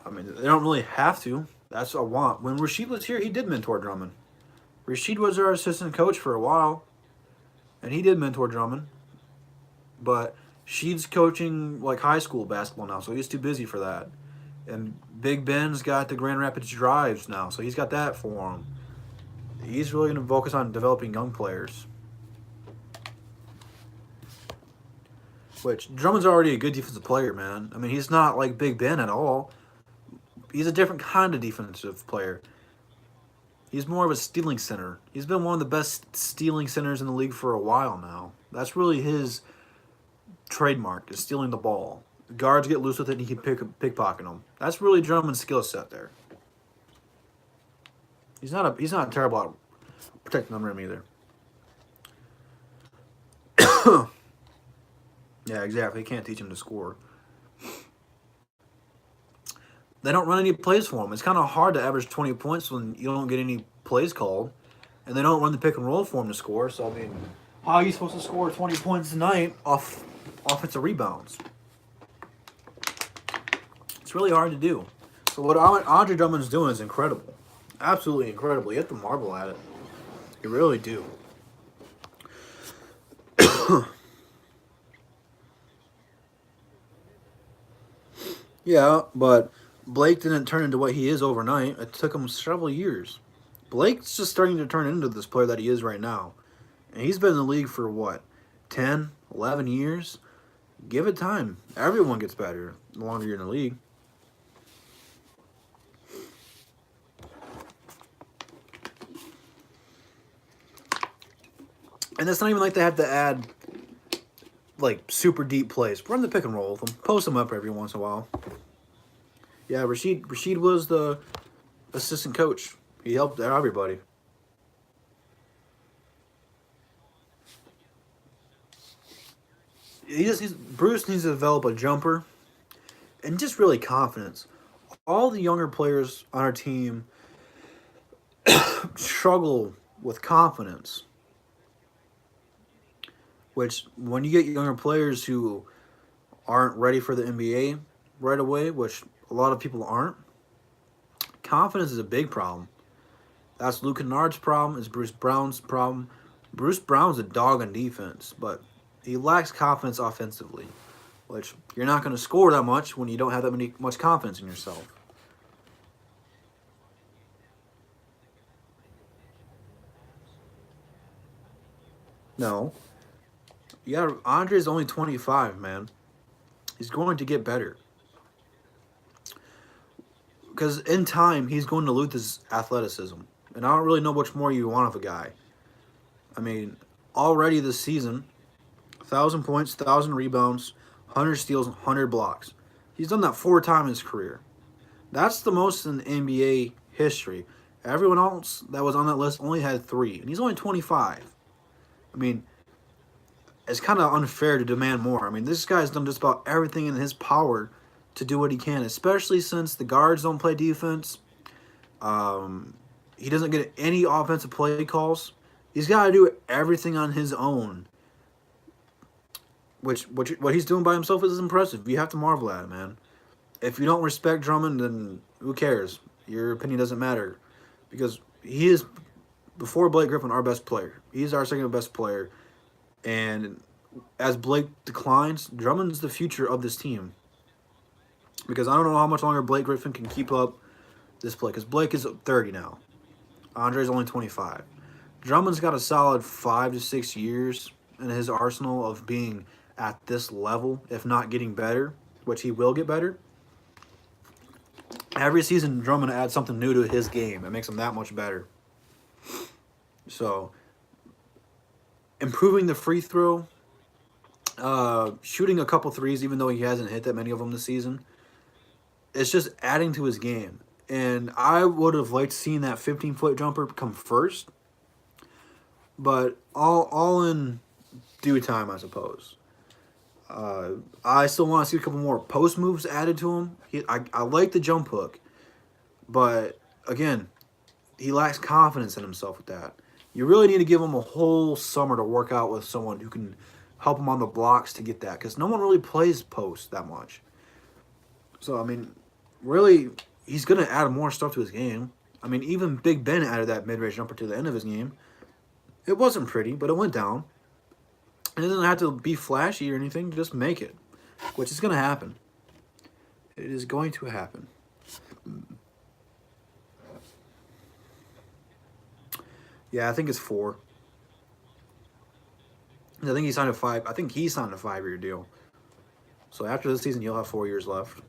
I mean, they don't really have to. That's a want. When Rasheed was here, he did mentor Drummond. Rasheed was our assistant coach for a while. And he did mentor Drummond. But Sheed's coaching like high school basketball now, so he's too busy for that. And Big Ben's got the Grand Rapids Drives now, so he's got that for him. He's really going to focus on developing young players. Which, Drummond's already a good defensive player, man. I mean, he's not like Big Ben at all. He's a different kind of defensive player. He's more of a stealing center. He's been one of the best stealing centers in the league for a while now. That's really his trademark, is stealing the ball. The guards get loose with it and he can pickpocket them. That's really Drummond's skill set there. He's not terrible at protecting the rim either. Yeah, exactly. You can't teach him to score. They don't run any plays for him. It's kind of hard to average 20 points when you don't get any plays called. And they don't run the pick and roll for him to score. So, I mean, how are you supposed to score 20 points tonight off offensive rebounds? It's really hard to do. So what Andre Drummond's doing is incredible. Absolutely incredible. You have to marvel at it. You really do. Yeah, but Blake didn't turn into what he is overnight. It took him several years. Blake's just starting to turn into this player that he is right now. And he's been in the league for what? 10, 11 years? Give it time. Everyone gets better the longer you're in the league. And it's not even like they have to add like super deep plays. Run the pick and roll with them. Post them up every once in a while. Yeah, Rashid was the assistant coach. He helped everybody. Bruce needs to develop a jumper and just really confidence. All the younger players on our team struggle with confidence. Which, when you get younger players who aren't ready for the NBA right away, which a lot of people aren't, confidence is a big problem. That's Luke Kennard's problem. It's Bruce Brown's problem. Bruce Brown's a dog on defense, but he lacks confidence offensively, which you're not going to score that much when you don't have that much confidence in yourself. No. Yeah, Andre's only 25, man. He's going to get better. Because in time, he's going to lose his athleticism. And I don't really know much more you want of a guy. I mean, already this season, 1,000 points, 1,000 rebounds, 100 steals, 100 blocks. He's done that 4 times in his career. That's the most in NBA history. Everyone else that was on that list only had 3. And he's only 25. I mean, it's kind of unfair to demand more. I mean, this guy's done just about everything in his power to do what he can, especially since the guards don't play defense. He doesn't get any offensive play calls. He's got to do everything on his own. What he's doing by himself is impressive. You have to marvel at it, man. If you don't respect Drummond, then who cares? Your opinion doesn't matter. Because he is, before Blake Griffin, our best player. He's our second best player. And as Blake declines, Drummond's the future of this team. Because I don't know how much longer Blake Griffin can keep up this play. Because Blake is 30 now. Andre's only 25. Drummond's got a solid 5 to 6 years in his arsenal of being at this level, if not getting better, which he will get better. Every season, Drummond adds something new to his game. It makes him that much better. So, improving the free throw, shooting a couple threes, even though he hasn't hit that many of them this season. It's just adding to his game. And I would have liked seeing that 15-foot jumper come first. But all in due time, I suppose. I still want to see a couple more post moves added to him. I like the jump hook. But, again, he lacks confidence in himself with that. You really need to give him a whole summer to work out with someone who can help him on the blocks to get that. Because no one really plays post that much. So, I mean, really, he's going to add more stuff to his game. I mean, even Big Ben added that mid-range jumper to the end of his game. It wasn't pretty, but it went down. It doesn't have to be flashy or anything. Just make it. Which is going to happen. It is going to happen. Yeah, I think it's 4. I think he signed a 5. I think he signed a 5-year deal. So after this season, he'll have 4 years left.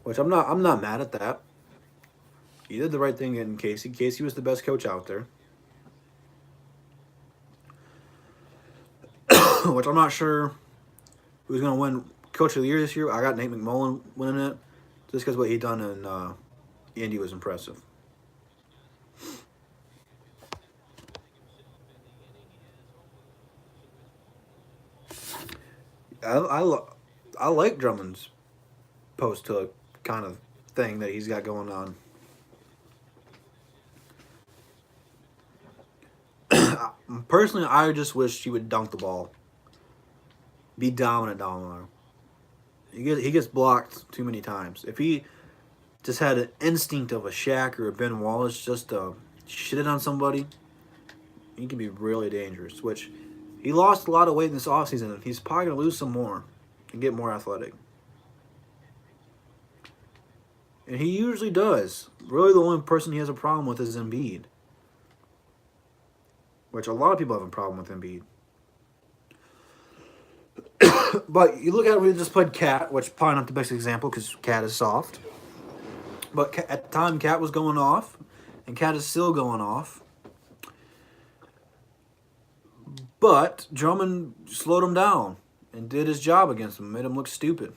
Which I'm not mad at that. He did the right thing in Casey. Casey was the best coach out there. Which I'm not sure who's going to win Coach of the Year this year. I got Nate McMullen winning it. Just because what he done in Indy was impressive. I like Drummond's post hook kind of thing that he's got going on. Personally, I just wish he would dunk the ball. Be dominant down there. He gets blocked too many times. If he just had an instinct of a Shaq or a Ben Wallace just to shit it on somebody, he can be really dangerous. Which he lost a lot of weight in this offseason. He's probably going to lose some more and get more athletic. And he usually does. Really, the only person he has a problem with is Embiid. Which a lot of people have a problem with Embiid. But you look at it, we just played Cat, which probably not the best example because Cat is soft. But at the time, Cat was going off, and Cat is still going off. But Drummond slowed him down and did his job against him, made him look stupid.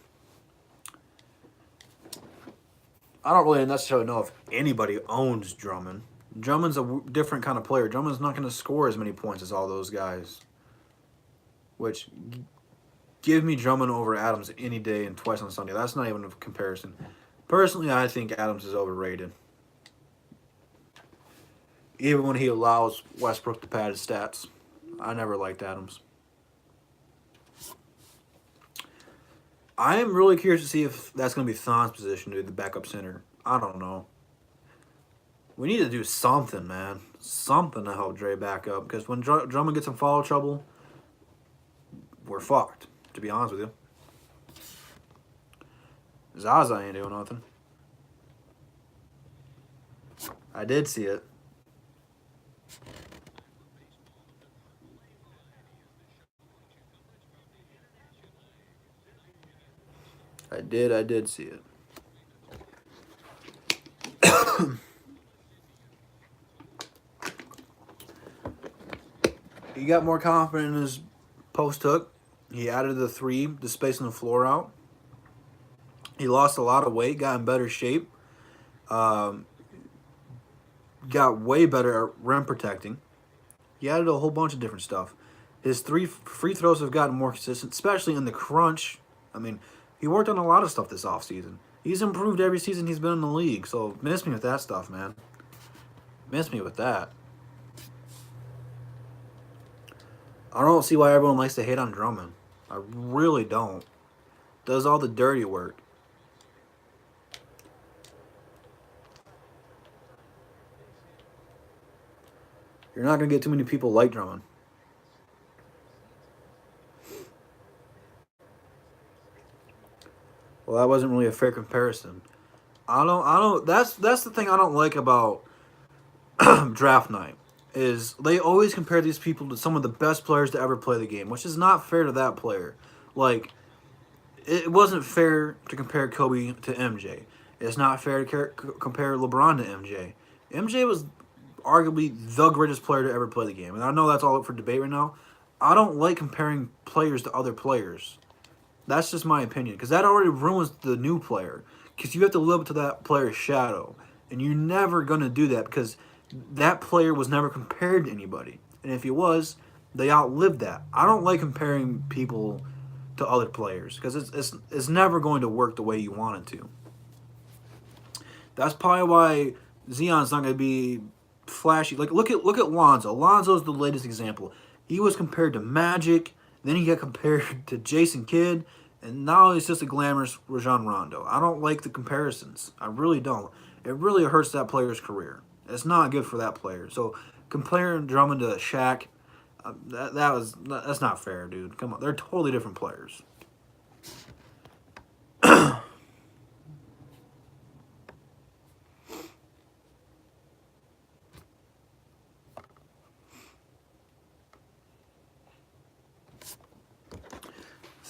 I don't really necessarily know if anybody owns Drummond. Drummond's a different kind of player. Drummond's not going to score as many points as all those guys. Which, give me Drummond over Adams any day and twice on Sunday. That's not even a comparison. Personally, I think Adams is overrated. Even when he allows Westbrook to pad his stats. I never liked Adams. I am really curious to see if that's going to be Thon's position to be the backup center. I don't know. We need to do something, man. Something to help Dre back up. Because when Drummond gets in foul trouble, we're fucked, to be honest with you. Zaza ain't doing nothing. I did see it. I did see it. He got more confident in his post hook. He added the three, the space on the floor out. He lost a lot of weight, got in better shape. Got way better at rim protecting. He added a whole bunch of different stuff. His three free throws have gotten more consistent, especially in the crunch. I mean, he worked on a lot of stuff this offseason. He's improved every season he's been in the league, so miss me with that stuff, man. Miss me with that. I don't see why everyone likes to hate on Drummond. I really don't. Does all the dirty work. You're not going to get too many people like Drummond. Well, that wasn't really a fair comparison. That's the thing I don't like about draft night. Is they always compare these people to some of the best players to ever play the game, which is not fair to that player. Like, it wasn't fair to compare Kobe to MJ. It's not fair to compare LeBron to MJ. MJ was arguably the greatest player to ever play the game. And I know that's all up for debate right now. I don't like comparing players to other players. That's just my opinion. Because that already ruins the new player. Because you have to live up to that player's shadow. And you're never going to do that because that player was never compared to anybody. And if he was, they outlived that. I don't like comparing people to other players because it's never going to work the way you want it to. That's probably why Zion's not going to be flashy. Like look at Lonzo. Lonzo's the latest example. He was compared to Magic, then he got compared to Jason Kidd, and now he's just a glamorous Rajon Rondo. I don't like the comparisons. I really don't. It really hurts that player's career. It's not good for that player. So comparing Drummond to Shaq, that's not fair, dude. Come on, they're totally different players.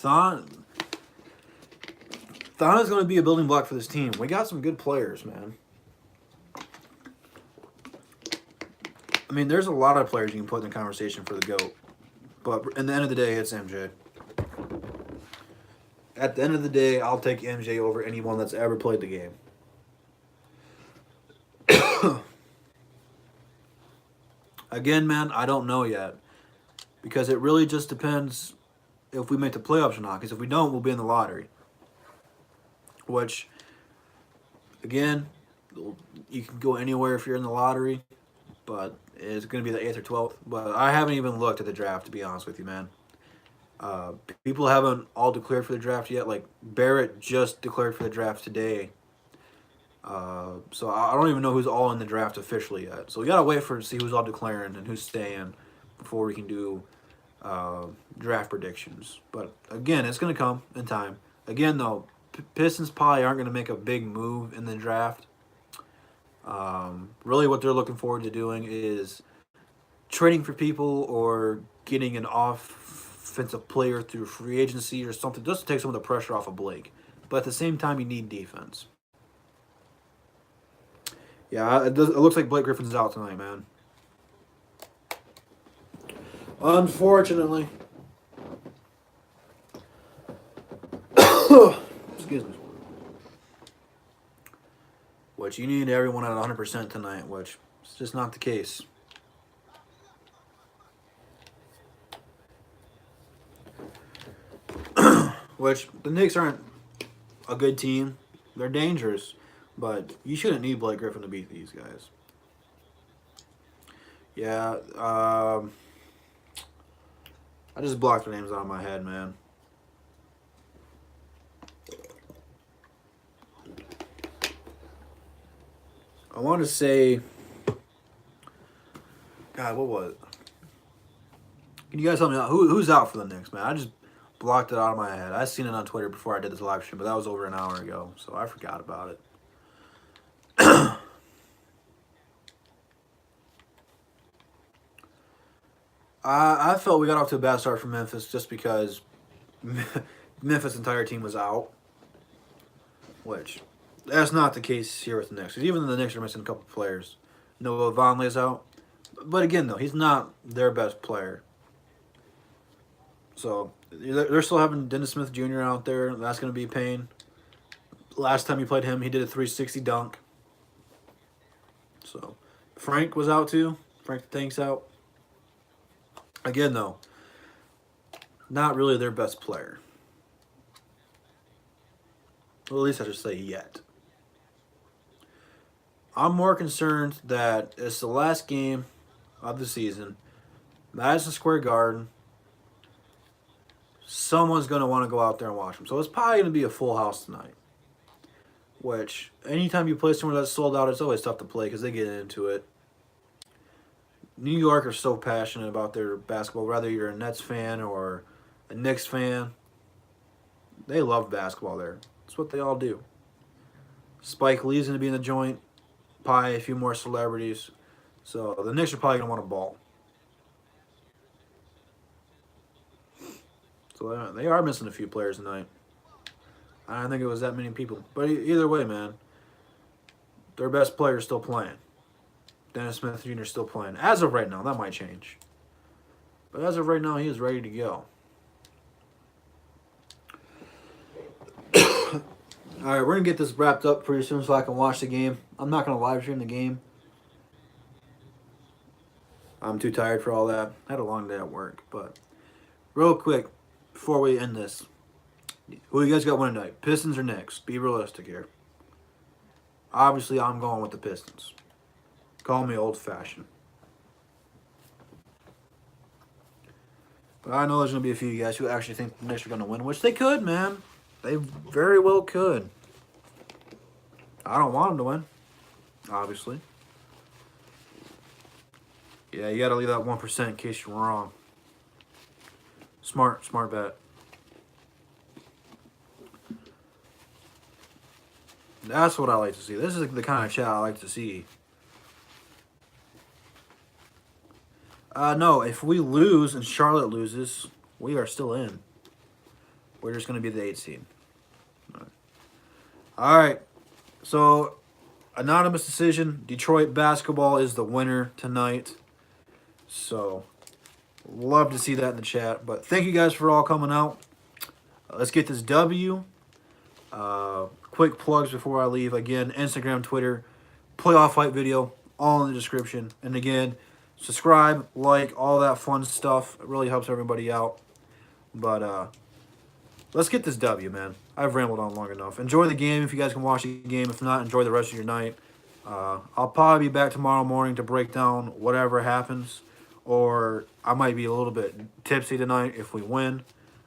Thon is going to be a building block for this team. We got some good players, man. I mean, there's a lot of players you can put in the conversation for the GOAT. But at the end of the day, it's MJ. At the end of the day, I'll take MJ over anyone that's ever played the game. Again, man, I don't know yet. Because it really just depends if we make the playoffs or not. Because if we don't, we'll be in the lottery. Which, again, you can go anywhere if you're in the lottery. But is going to be the 8th or 12th. But I haven't even looked at the draft, to be honest with you, man. People haven't all declared for the draft yet. Like, Barrett just declared for the draft today. So I don't even know who's all in the draft officially yet. So we got to wait to see who's all declaring and who's staying before we can do draft predictions. But, again, it's going to come in time. Again, though, Pistons probably aren't going to make a big move in the draft. Really what they're looking forward to doing is trading for people or getting an offensive player through free agency or something just to take some of the pressure off of Blake. But at the same time, you need defense. Yeah, it looks like Blake Griffin's out tonight, man. Unfortunately. Excuse me. Which you need everyone at 100% tonight, which is just not the case. Which, the Knicks aren't a good team. They're dangerous. But you shouldn't need Blake Griffin to beat these guys. Yeah, I just blocked their names out of my head, man. I want to say... God, what was it? Can you guys help me out? Who's out for the Knicks, man? I just blocked it out of my head. I seen it on Twitter before I did this live stream, but that was over an hour ago, so I forgot about it. I felt we got off to a bad start for Memphis just because Memphis' entire team was out. Which, that's not the case here with the Knicks. Even the Knicks are missing a couple of players. Noah Vonleh's out. But again, though, he's not their best player. So, they're still having Dennis Smith Jr. out there. That's going to be a pain. Last time he played him, he did a 360 dunk. So, Frank was out too. Frank the Tank's out. Again, though, not really their best player. Well, at least I should say yet. I'm more concerned that it's the last game of the season. Madison Square Garden. Someone's going to want to go out there and watch them. So it's probably going to be a full house tonight. Which, anytime you play somewhere that's sold out, it's always tough to play because they get into it. New York are so passionate about their basketball. Whether you're a Nets fan or a Knicks fan, they love basketball there. That's what they all do. Spike Lee's going to be in the joint. Probably a few more celebrities. So the Knicks are probably going to want a ball. So they are missing a few players tonight. I don't think it was that many people. But either way, man, their best player is still playing. Dennis Smith Jr. is still playing. As of right now, that might change. But as of right now, he is ready to go. Alright, we're going to get this wrapped up pretty soon so I can watch the game. I'm not going to live stream the game. I'm too tired for all that. I had a long day at work. But real quick, before we end this, who you guys got winning tonight? Pistons or Knicks? Be realistic here. Obviously, I'm going with the Pistons. Call me old-fashioned. But I know there's going to be a few of you guys who actually think the Knicks are going to win, which they could, man. They very well could. I don't want them to win, obviously. Yeah, you got to leave that 1% in case you're wrong. Smart bet. That's what I like to see. This is the kind of chat I like to see. No, if we lose and Charlotte loses, we are still in. We're just going to be the 8th seed. All right. So, anonymous decision. Detroit basketball is the winner tonight. So, love to see that in the chat. But thank you guys for all coming out. Let's get this W. Quick plugs before I leave. Again, Instagram, Twitter, playoff fight video, all in the description. And again, subscribe, like, all that fun stuff. It really helps everybody out. But let's get this W, man. I've rambled on long enough. Enjoy the game if you guys can watch the game. If not, enjoy the rest of your night. I'll probably be back tomorrow morning to break down whatever happens. Or I might be a little bit tipsy tonight if we win.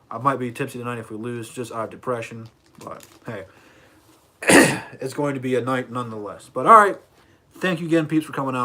I might be tipsy tonight if we lose, just out of depression. But, hey, it's going to be a night nonetheless. But, all right. Thank you again, peeps, for coming out.